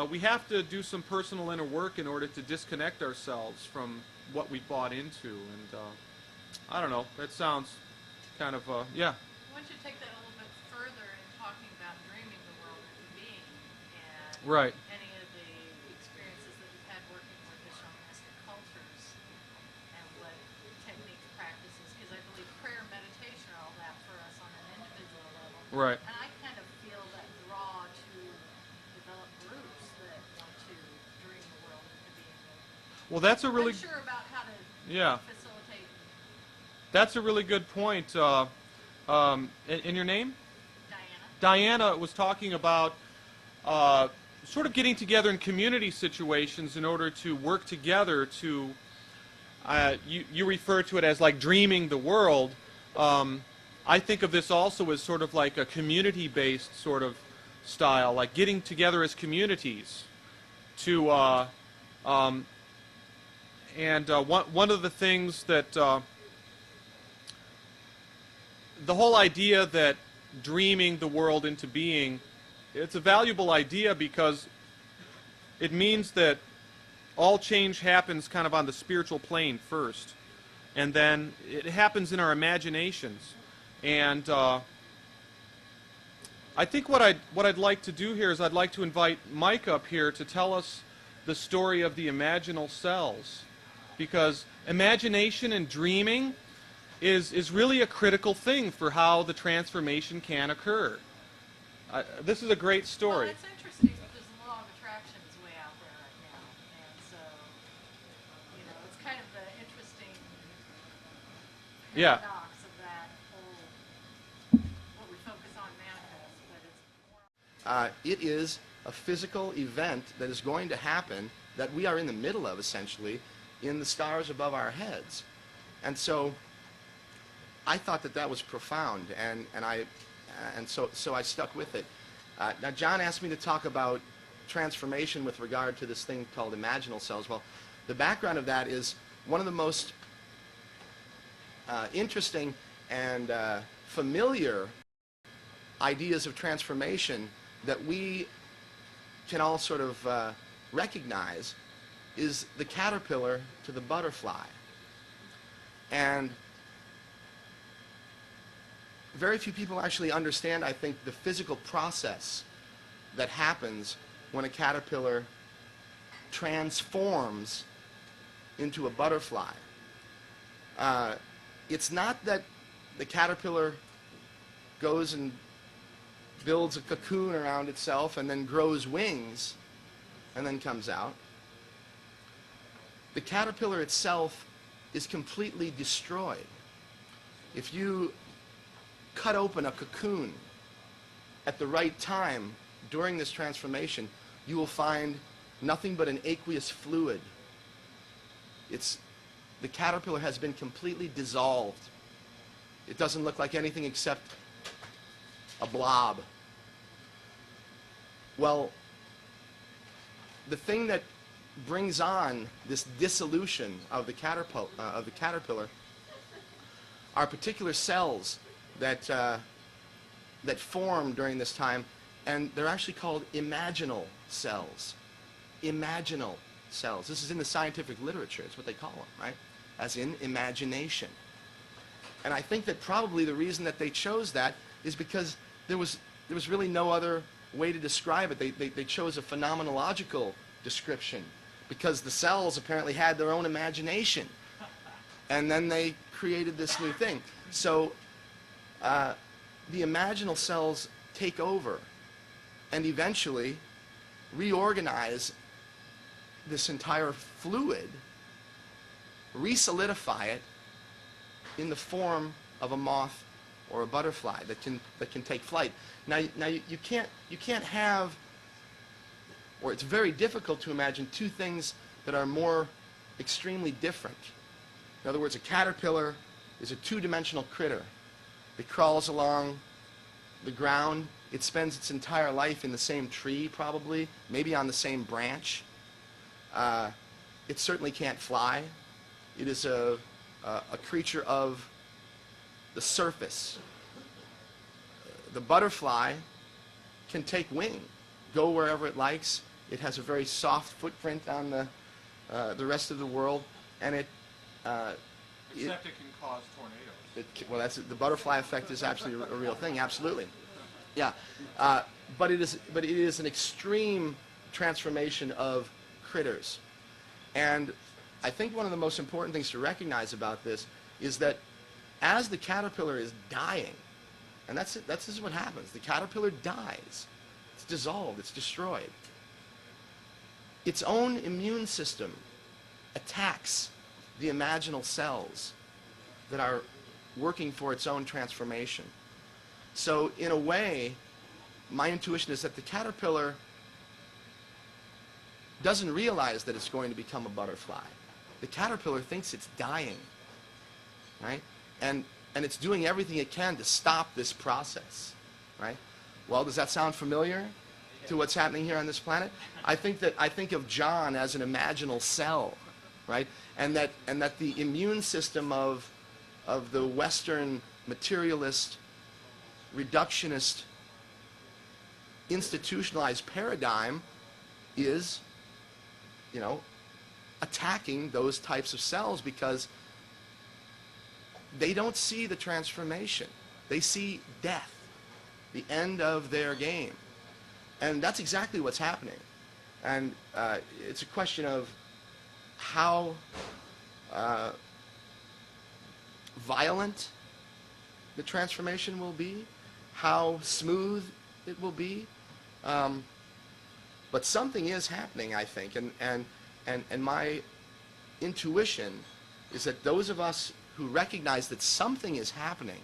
we have to do some personal inner work in order to disconnect ourselves from what we bought into. And I don't know, that sounds kind of, yeah. Why don't you take that a little bit further in talking about dreaming the world into being, and right. any of the experiences that you've had working with the shamanistic cultures, and what techniques, practices, because I believe prayer and meditation are all that for us on an individual level. Right. And I kind of feel that draw to develop groups that want to dream the world into being. Well, that's a really... I'm sure about how to yeah. facilitate. That's a really good point. And your name? Diana. Diana was talking about sort of getting together in community situations in order to work together to, you refer to it as like dreaming the world. I think of this also as sort of like a community-based sort of style, like getting together as communities to, one of the things that, the whole idea that dreaming the world into being, it's a valuable idea because it means that all change happens kind of on the spiritual plane first, and then it happens in our imaginations. And I think what I'd like to do here is I'd like to invite Mike up here to tell us the story of the Imaginal Cells, because imagination and dreaming is really a critical thing for how the transformation can occur. This is a great story. Well, it's interesting because the law of attraction is way out there right now, and so it's kind of the interesting Yeah. paradox of that whole what we focus on manifest, but it's more. It is a physical event that is going to happen that we are in the middle of, essentially, in the stars above our heads. And so I thought that that was profound, and so I stuck with it. Now, John asked me to talk about transformation with regard to this thing called Imaginal Cells. Well, the background of that is one of the most interesting and familiar ideas of transformation that we can all sort of recognize is the caterpillar to the butterfly. And very few people actually understand, I think, the physical process that happens when a caterpillar transforms into a butterfly. It's not that the caterpillar goes and builds a cocoon around itself and then grows wings and then comes out. The caterpillar itself is completely destroyed. If you cut open a cocoon at the right time during this transformation, you will find nothing but an aqueous fluid. The caterpillar has been completely dissolved. It doesn't look like anything except a blob. Well, the thing that brings on this dissolution of the caterpillar are particular cells that form during this time, and they're actually called imaginal cells. Imaginal cells. This is in the scientific literature. It's what they call them, right? As in imagination. And I think that probably the reason that they chose that is because there was really no other way to describe it. They chose a phenomenological description because the cells apparently had their own imagination. And then they created this new thing. So the imaginal cells take over and eventually reorganize this entire fluid, resolidify it in the form of a moth or a butterfly that can take flight. Now you can't have, or it's very difficult to imagine two things that are more extremely different. In other words, a caterpillar is a two-dimensional critter. It crawls along the ground. It spends its entire life in the same tree, probably, maybe on the same branch. It certainly can't fly. It is a creature of the surface. The butterfly can take wing, go wherever it likes. It has a very soft footprint on the rest of the world, and Except it can cause tornadoes. well, the butterfly effect is absolutely a real thing. Absolutely, yeah. But it is an extreme transformation of critters, and I think one of the most important things to recognize about this is that as the caterpillar is dying, and this is what happens. The caterpillar dies. It's dissolved. It's destroyed. Its own immune system attacks the imaginal cells that are working for its own transformation. So in a way, my intuition is that the caterpillar doesn't realize that it's going to become a butterfly. The caterpillar thinks it's dying, right? And it's doing everything it can to stop this process, right? Well, does that sound familiar to what's happening here on this planet? I think of John as an imaginal cell, right? And that the immune system of the Western materialist, reductionist, institutionalized paradigm is, attacking those types of cells because they don't see the transformation. They see death, the end of their game. And that's exactly what's happening. And it's a question of how violent the transformation will be, how smooth it will be. But something is happening, I think, and my intuition is that those of us who recognize that something is happening,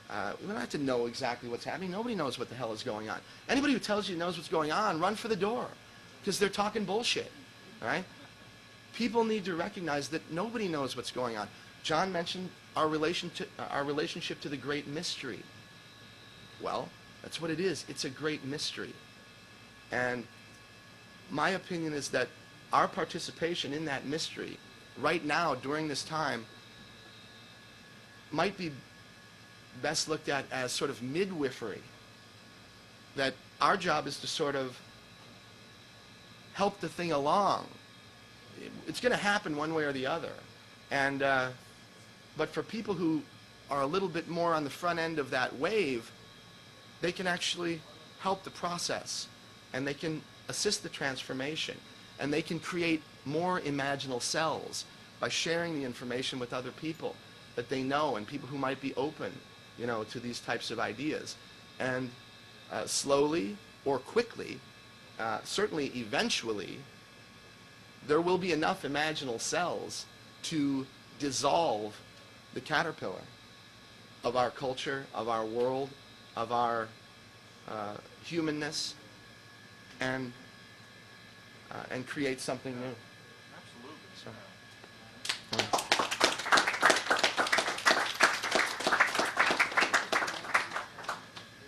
we don't have to know exactly what's happening. Nobody knows what the hell is going on. Anybody who tells you knows what's going on, run for the door, because they're talking bullshit, all right? People need to recognize that nobody knows what's going on. John mentioned our relationship to the great mystery. Well, that's what it is. It's a great mystery. And my opinion is that our participation in that mystery right now during this time might be best looked at as sort of midwifery. That our job is to sort of help the thing along. It's going to happen one way or the other. And but for people who are a little bit more on the front end of that wave, they can actually help the process, and they can assist the transformation, and they can create more imaginal cells by sharing the information with other people that they know and people who might be open, you know, to these types of ideas. And slowly or quickly, certainly eventually, there will be enough imaginal cells to dissolve the caterpillar of our culture, of our world, of our humanness, and create something new. Absolutely. So,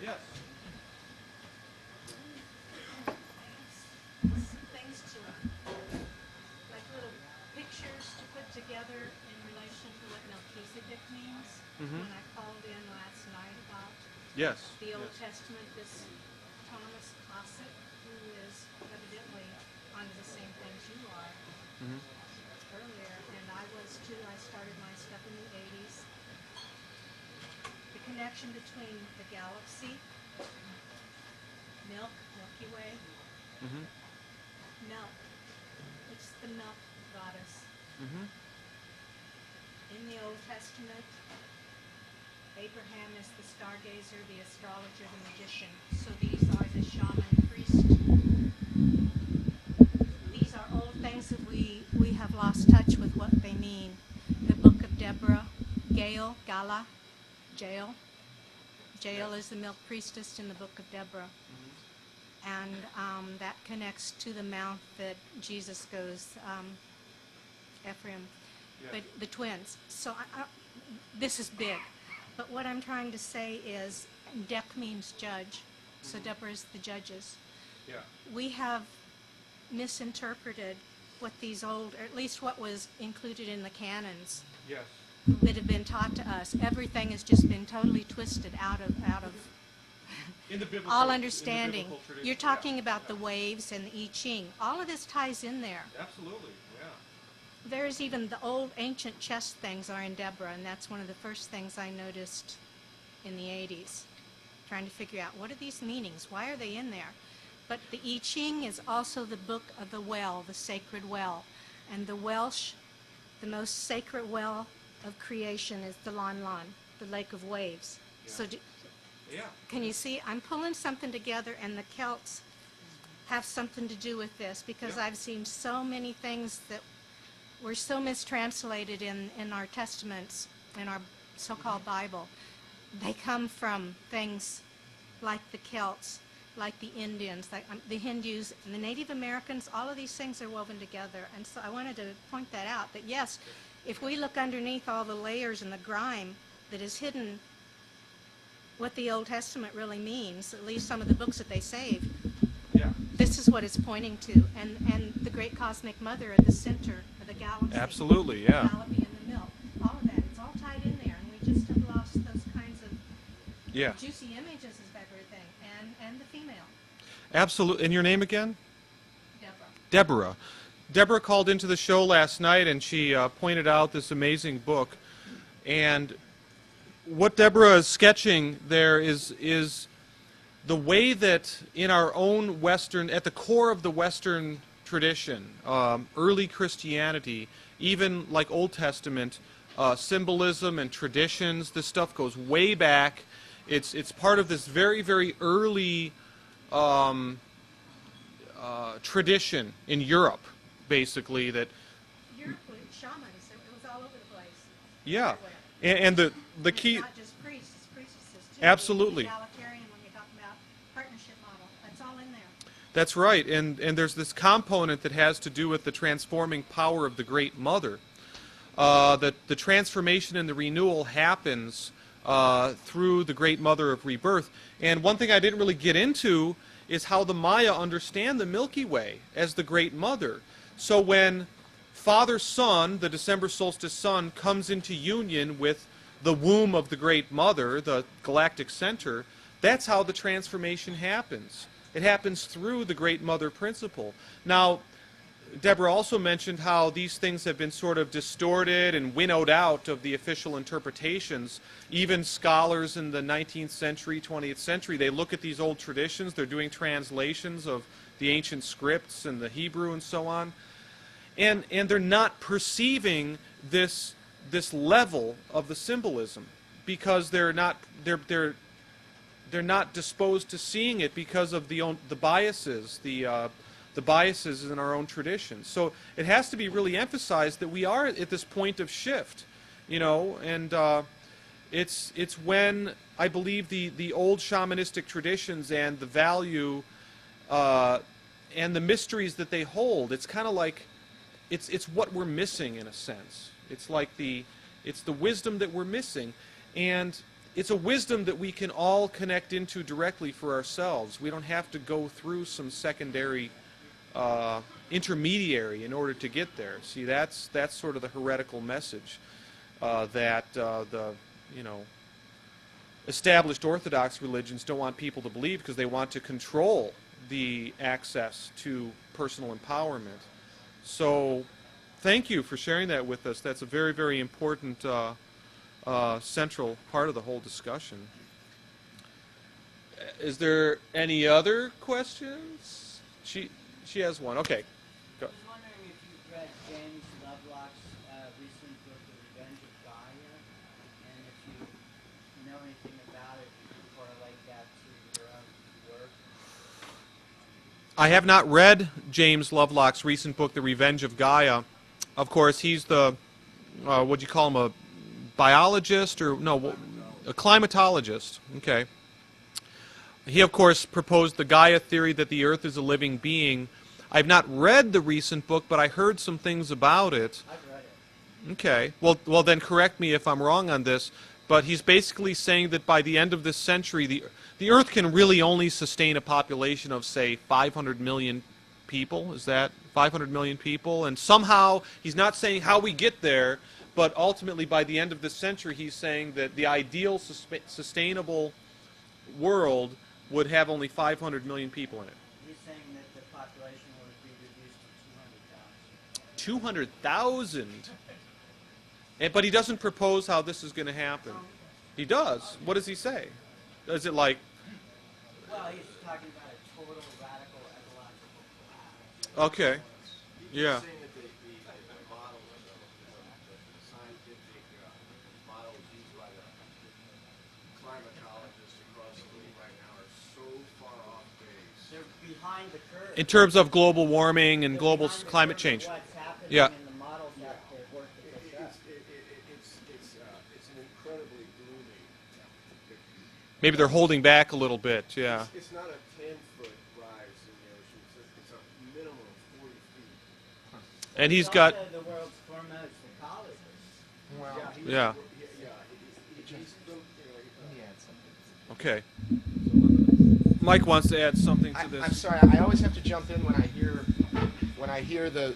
Yes. Some things to, like little pictures to put together in relation to what Melchizedek means. When I called in last night about Yes. the Old Testament, this Thomas Cossack, who is evidently onto the same things you are earlier, and I was too. I started my stuff in the 80s. The connection between the galaxy, Milky Way, milk. It's the milk goddess. In the Old Testament, Abraham is the stargazer, the astrologer, the magician. So these are the shaman priest. These are old things that we have lost touch with what they mean. The Book of Deborah, Gail, Gala, Jael. Jael is the milk priestess in the Book of Deborah. And that connects to the mount that Jesus goes, Ephraim, but the twins. So this is big. But what I'm trying to say is, Dek means judge, so Deborah is the judges. Yeah. We have misinterpreted what these old, or at least what was included in the canons Yes. that have been taught to us. Everything has just been totally twisted out of In the biblical, all understanding. in the biblical tradition, You're talking about the waves and the I Ching. All of this ties in there. Absolutely. Yeah. There's even the old ancient chess things are in Deborah, and that's one of the first things I noticed in the 80s, trying to figure out what are these meanings, why are they in there? But the I Ching is also the book of the well, the sacred well, and the Welsh, the most sacred well of creation is the Lan Lan, the lake of waves. Yeah. So Yeah. can you see, I'm pulling something together, and the Celts have something to do with this, because Yeah. I've seen so many things that were so mistranslated in our testaments, in our so-called Bible. They come from things like the Celts, like the Indians, like the Hindus, and the Native Americans. All of these things are woven together. And so I wanted to point that out, that yes, if we look underneath all the layers and the grime that is hidden, what the Old Testament really means, at least some of the books that they saved, Yeah. this is what it's pointing to. And the great cosmic mother at the center of the galaxy. Absolutely. Yeah. Galaxy and the milk. All of that. It's all tied in there. And we just have lost those kinds of Yeah. juicy images of everything. And the female. Absolutely. And your name again? Deborah. Deborah. Deborah called into the show last night, and she pointed out this amazing book. And what Deborah is sketching there is the way that in our own Western, at the core of the Western tradition, early Christianity, even like Old Testament, symbolism and traditions, this stuff goes way back. It's part of this very, very early tradition in Europe, basically, that Europe was shamans. It was all over the place. yeah, Everywhere. and the And key it's not just priests, it's priestesses too. Absolutely. Egalitarian, when you talk about partnership model, that's all in there. That's right, and there's this component that has to do with the transforming power of the Great Mother. That the transformation and the renewal happens through the Great Mother of Rebirth. And one thing I didn't really get into is how the Maya understand the Milky Way as the Great Mother. So when Father Sun, the December solstice sun, comes into union with the womb of the Great Mother, the galactic center, that's how the transformation happens. It happens through the Great Mother principle. Now, Deborah also mentioned how these things have been sort of distorted and winnowed out of the official interpretations. Even scholars in the 19th century, 20th century, they look at these old traditions, they're doing translations of the ancient scripts and the Hebrew and so on, and they're not perceiving this level of the symbolism because they're not disposed to seeing it because of the biases, the biases in our own traditions. So it has to be really emphasized that we are at this point of shift, you know, and it's when I believe the old shamanistic traditions and the value and the mysteries that they hold, it's kind of like it's what we're missing in a sense. It's like it's the wisdom that we're missing, and it's a wisdom that we can all connect into directly for ourselves. We don't have to go through some secondary intermediary in order to get there. See, that's sort of the heretical message that the established Orthodox religions don't want people to believe because they want to control the access to personal empowerment. So, thank you for sharing that with us. That's a very, very important central part of the whole discussion. Is there any other questions? She has one. Okay. Go. I was wondering if you've read James Lovelock's recent book, The Revenge of Gaia, and if you know anything about it, you can correlate that to your own work. I have not read James Lovelock's recent book, The Revenge of Gaia. Of course, he's the, what do you call him, a biologist or, no, a climatologist. Okay. He, of course, proposed the Gaia theory that the Earth is a living being. I've not read the recent book, but I heard some things about it. I've read it. Okay. Well, then correct me if I'm wrong on this, but he's basically saying that by the end of this century, the Earth can really only sustain a population of, say, 500 million people. Is that 500 million people? And somehow, he's not saying how we get there, but ultimately by the end of this century, he's saying that the ideal sustainable world would have only 500 million people in it. He's saying that the population will be reduced to 200,000. 200,000. But he doesn't propose how this is going to happen. He does. What does he say? Is it like... Well, he's talking about a total radical ecological collapse. Okay. Yeah. Saying that the models, the scientific models used by the climatologists across the world right now are so far off base. They're behind the curve. In terms of global warming and They're global behind the climate curve of change. What's happening Yeah. in the models that they work to push up. It's an incredibly gloomy picture. Maybe they're holding back a little bit, yeah. It's not a 10-foot rise in the ocean. It's a minimum of 40 feet. And he's He's got... also the world's foremost ecologist. Yeah. Okay. Mike wants to add something to this. I'm sorry. I always have to jump in when I hear the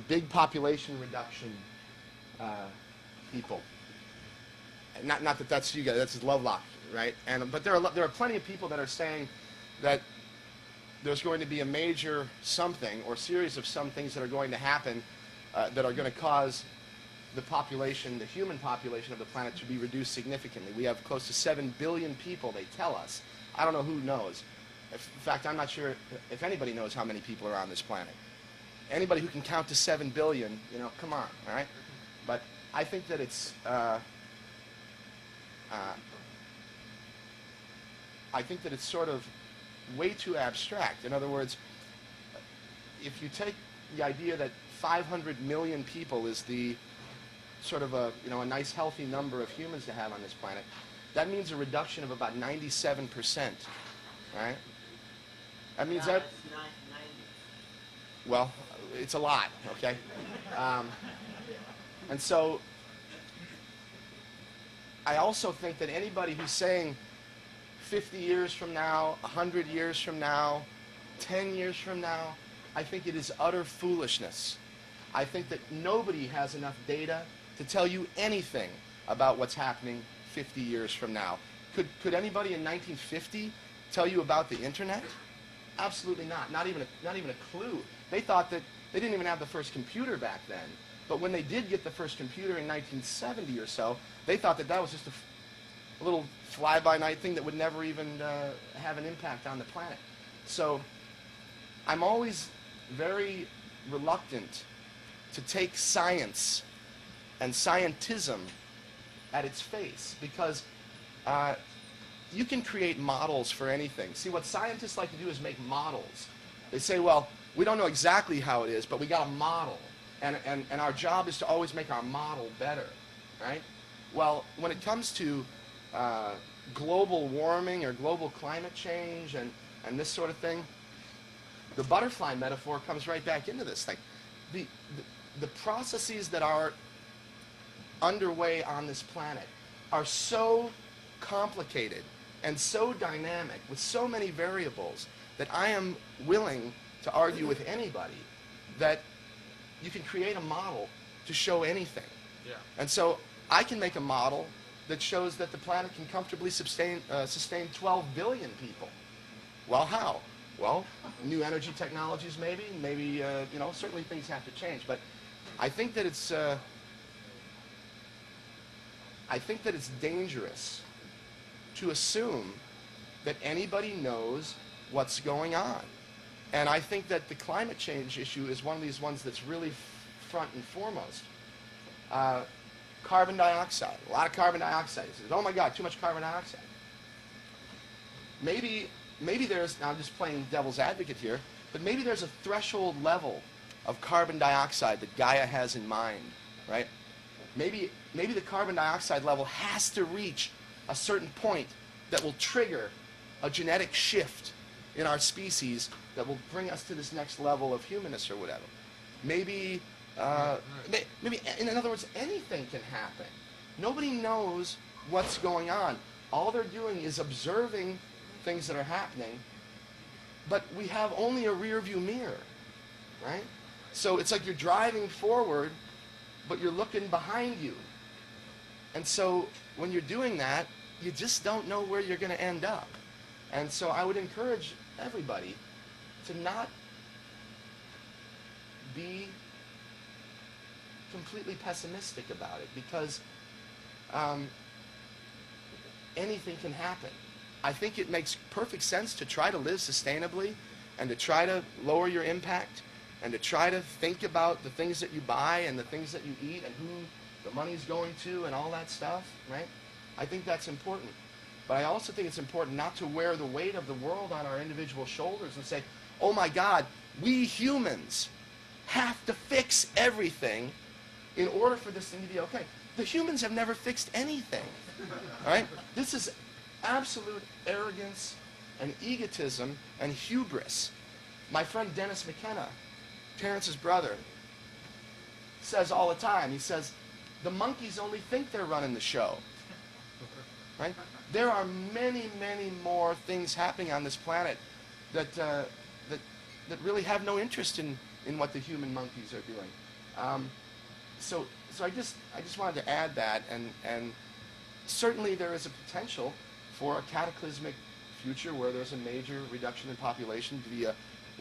big population reduction people. Not that that's you guys. That's Lovelock, right? But there are plenty of people that are saying that there's going to be a major something or series of some things that are going to happen that are going to cause the population, the human population of the planet, to be reduced significantly. We have close to 7 billion people, they tell us. I don't know who knows. In fact, I'm not sure if anybody knows how many people are on this planet. Anybody who can count to 7 billion, come on, all right? But I think that it's I think that it's sort of way too abstract. In other words, if you take the idea that 500 million people is the sort of a nice healthy number of humans to have on this planet, that means a reduction of about 97%, right? That means that, It's 90. well, it's a lot, okay? And so I also think that anybody who's saying 50 years from now, 100 years from now, 10 years from now, I think it is utter foolishness. I think that nobody has enough data to tell you anything about what's happening 50 years from now. Could anybody in 1950 tell you about the internet? Absolutely not. Not even a clue. They thought that they didn't even have the first computer back then. But when they did get the first computer in 1970 or so, they thought that that was just a little fly-by-night thing that would never even have an impact on the planet. So I'm always very reluctant to take science and scientism at its face, because you can create models for anything. See, what scientists like to do is make models. They say, well, we don't know exactly how it is, but we got a model. And our job is to always make our model better, right? Well, when it comes to global warming or global climate change and this sort of thing, the butterfly metaphor comes right back into this thing. The processes that are underway on this planet are so complicated and so dynamic with so many variables that I am willing to argue with anybody that you can create a model to show anything. Yeah. And so I can make a model that shows that the planet can comfortably sustain 12 billion people. Well, how? Well, new energy technologies maybe, certainly things have to change. But I think that it's dangerous to assume that anybody knows what's going on. And I think that the climate change issue is one of these ones that's really front and foremost. Carbon dioxide, a lot of carbon dioxide. He says, oh my God, too much carbon dioxide. Maybe there's, now I'm just playing devil's advocate here, but maybe there's a threshold level of carbon dioxide that Gaia has in mind, right? Maybe the carbon dioxide level has to reach a certain point that will trigger a genetic shift in our species that will bring us to this next level of humanness or whatever. Maybe, in other words, anything can happen. Nobody knows what's going on. All they're doing is observing things that are happening, but we have only a rear view mirror, right? So it's like you're driving forward, but you're looking behind you. And so when you're doing that, you just don't know where you're going to end up. And so I would encourage everybody to not be completely pessimistic about it, because anything can happen. I think it makes perfect sense to try to live sustainably and to try to lower your impact and to try to think about the things that you buy and the things that you eat and who the money's going to and all that stuff, right? I think that's important. But I also think it's important not to wear the weight of the world on our individual shoulders and say, oh my God, we humans have to fix everything in order for this thing to be okay. The humans have never fixed anything, all right? This is absolute arrogance and egotism and hubris. My friend Dennis McKenna, Terence's brother, says all the time, he says, the monkeys only think they're running the show, right? There are many, many more things happening on this planet that really have no interest in what the human monkeys are doing. So I just wanted to add that, and certainly there is a potential for a cataclysmic future where there's a major reduction in population via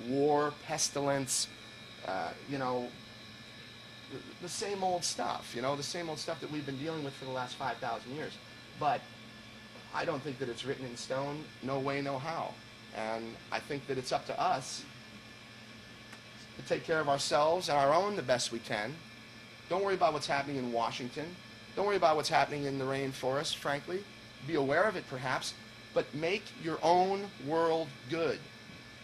war, pestilence, the same old stuff, the same old stuff that we've been dealing with for the last 5,000 years. But I don't think that it's written in stone, no way, no how. And I think that it's up to us to take care of ourselves and our own the best we can. Don't worry about what's happening in Washington. Don't worry about what's happening in the rainforest, frankly. Be aware of it, perhaps, but make your own world good.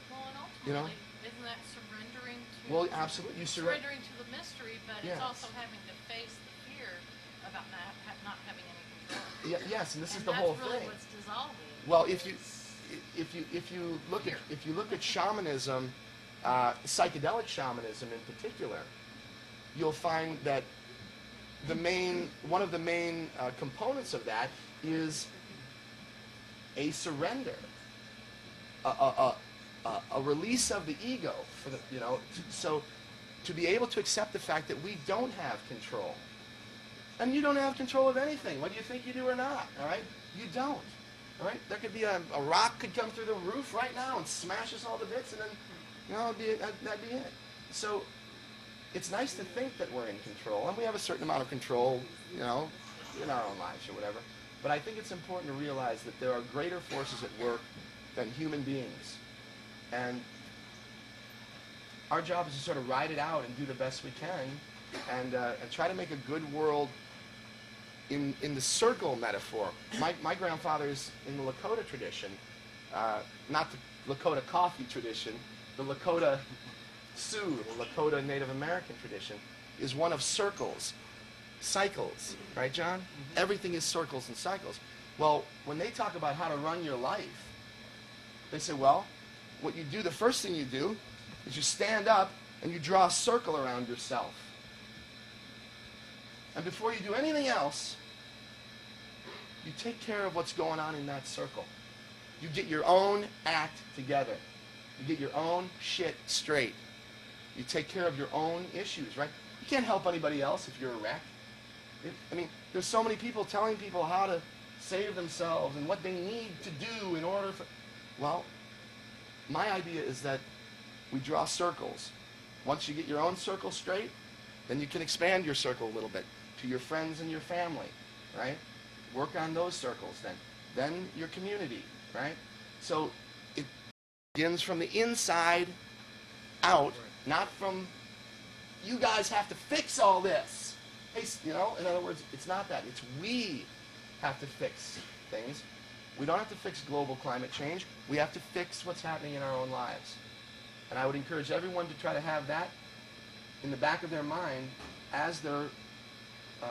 Well, and You know? ultimately, isn't that surrendering to Well, absolutely. You surrendering to the mystery, but Yeah. it's also having to face the fear about not having any control. Yes, and this is And the whole that's really thing. what's dissolving. Well, if you look at shamanism, psychedelic shamanism in particular, you'll find that one of the main components of that is a surrender, a release of the ego for the so to be able to accept the fact that we don't have control, and you don't have control of anything, whether you think you do or not. All right, you don't. All right, there could be a rock could come through the roof right now and smash us all to bits, and then that'd be it. So it's nice to think that we're in control, and we have a certain amount of control, in our own lives or whatever. But I think it's important to realize that there are greater forces at work than human beings, and our job is to sort of ride it out and do the best we can, and try to make a good world. In the circle metaphor, my grandfather's in the Lakota tradition, not the Lakota coffee tradition, the Lakota Sioux, the Lakota Native American tradition, is one of circles, cycles, right, John? Mm-hmm. Everything is circles and cycles. Well, when they talk about how to run your life, they say, well, what you do, the first thing you do is you stand up and you draw a circle around yourself. And before you do anything else, you take care of what's going on in that circle. You get your own act together. You get your own shit straight. You take care of your own issues, right? You can't help anybody else if you're a wreck. There's so many people telling people how to save themselves and what they need to do in order for... Well, my idea is that we draw circles. Once you get your own circle straight, then you can expand your circle a little bit to your friends and your family, right? Work on those circles then. Then your community, right? So it begins from the inside out, not from, you guys have to fix all this. Hey, in other words, it's not that. It's we have to fix things. We don't have to fix global climate change. We have to fix what's happening in our own lives. And I would encourage everyone to try to have that in the back of their mind as they're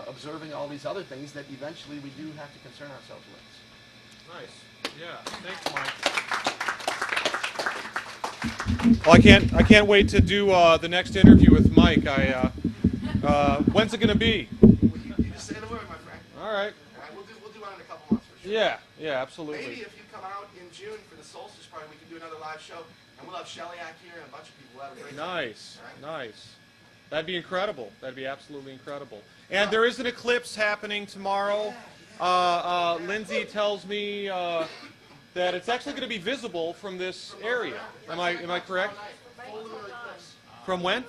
observing all these other things that eventually we do have to concern ourselves with. Nice. Yeah. Thanks, Mike. Well, I can't wait to do the next interview with Mike. When's it going to be? You just say the word, my friend. All right. We'll do one in a couple months for sure. Yeah, absolutely. Maybe if you come out in June for the Solstice party, we can do another live show, and we'll have Shellyak here and a bunch of people. We'll have a great time. Nice, Right? nice. That'd be incredible. That'd be absolutely incredible. And there is an eclipse happening tomorrow. Lindsay tells me that it's actually going to be visible from this area. Am I correct? From when?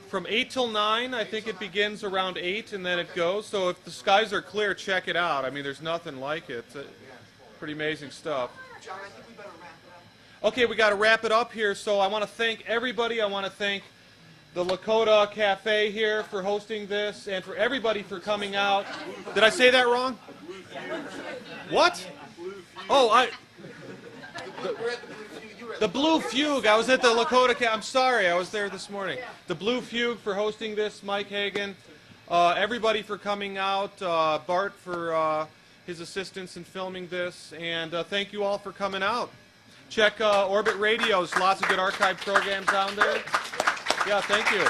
From 8 till 9. I think it begins around 8 and then it goes. So if the skies are clear, check it out. There's nothing like it. Pretty amazing stuff. John, I think we better wrap it up. Okay, we got to wrap it up here. So I want to thank everybody. I want to thank the Lakota Cafe here for hosting this, and for everybody for coming out. Did I say that wrong? What? Oh, the Blue Fugue. I was at the Lakota Cafe. I'm sorry, I was there this morning. The Blue Fugue for hosting this, Mike Hagan. Everybody for coming out. Bart for his assistance in filming this, and thank you all for coming out. Check Orbit Radio's, lots of good archived programs down there. Yeah, thank you.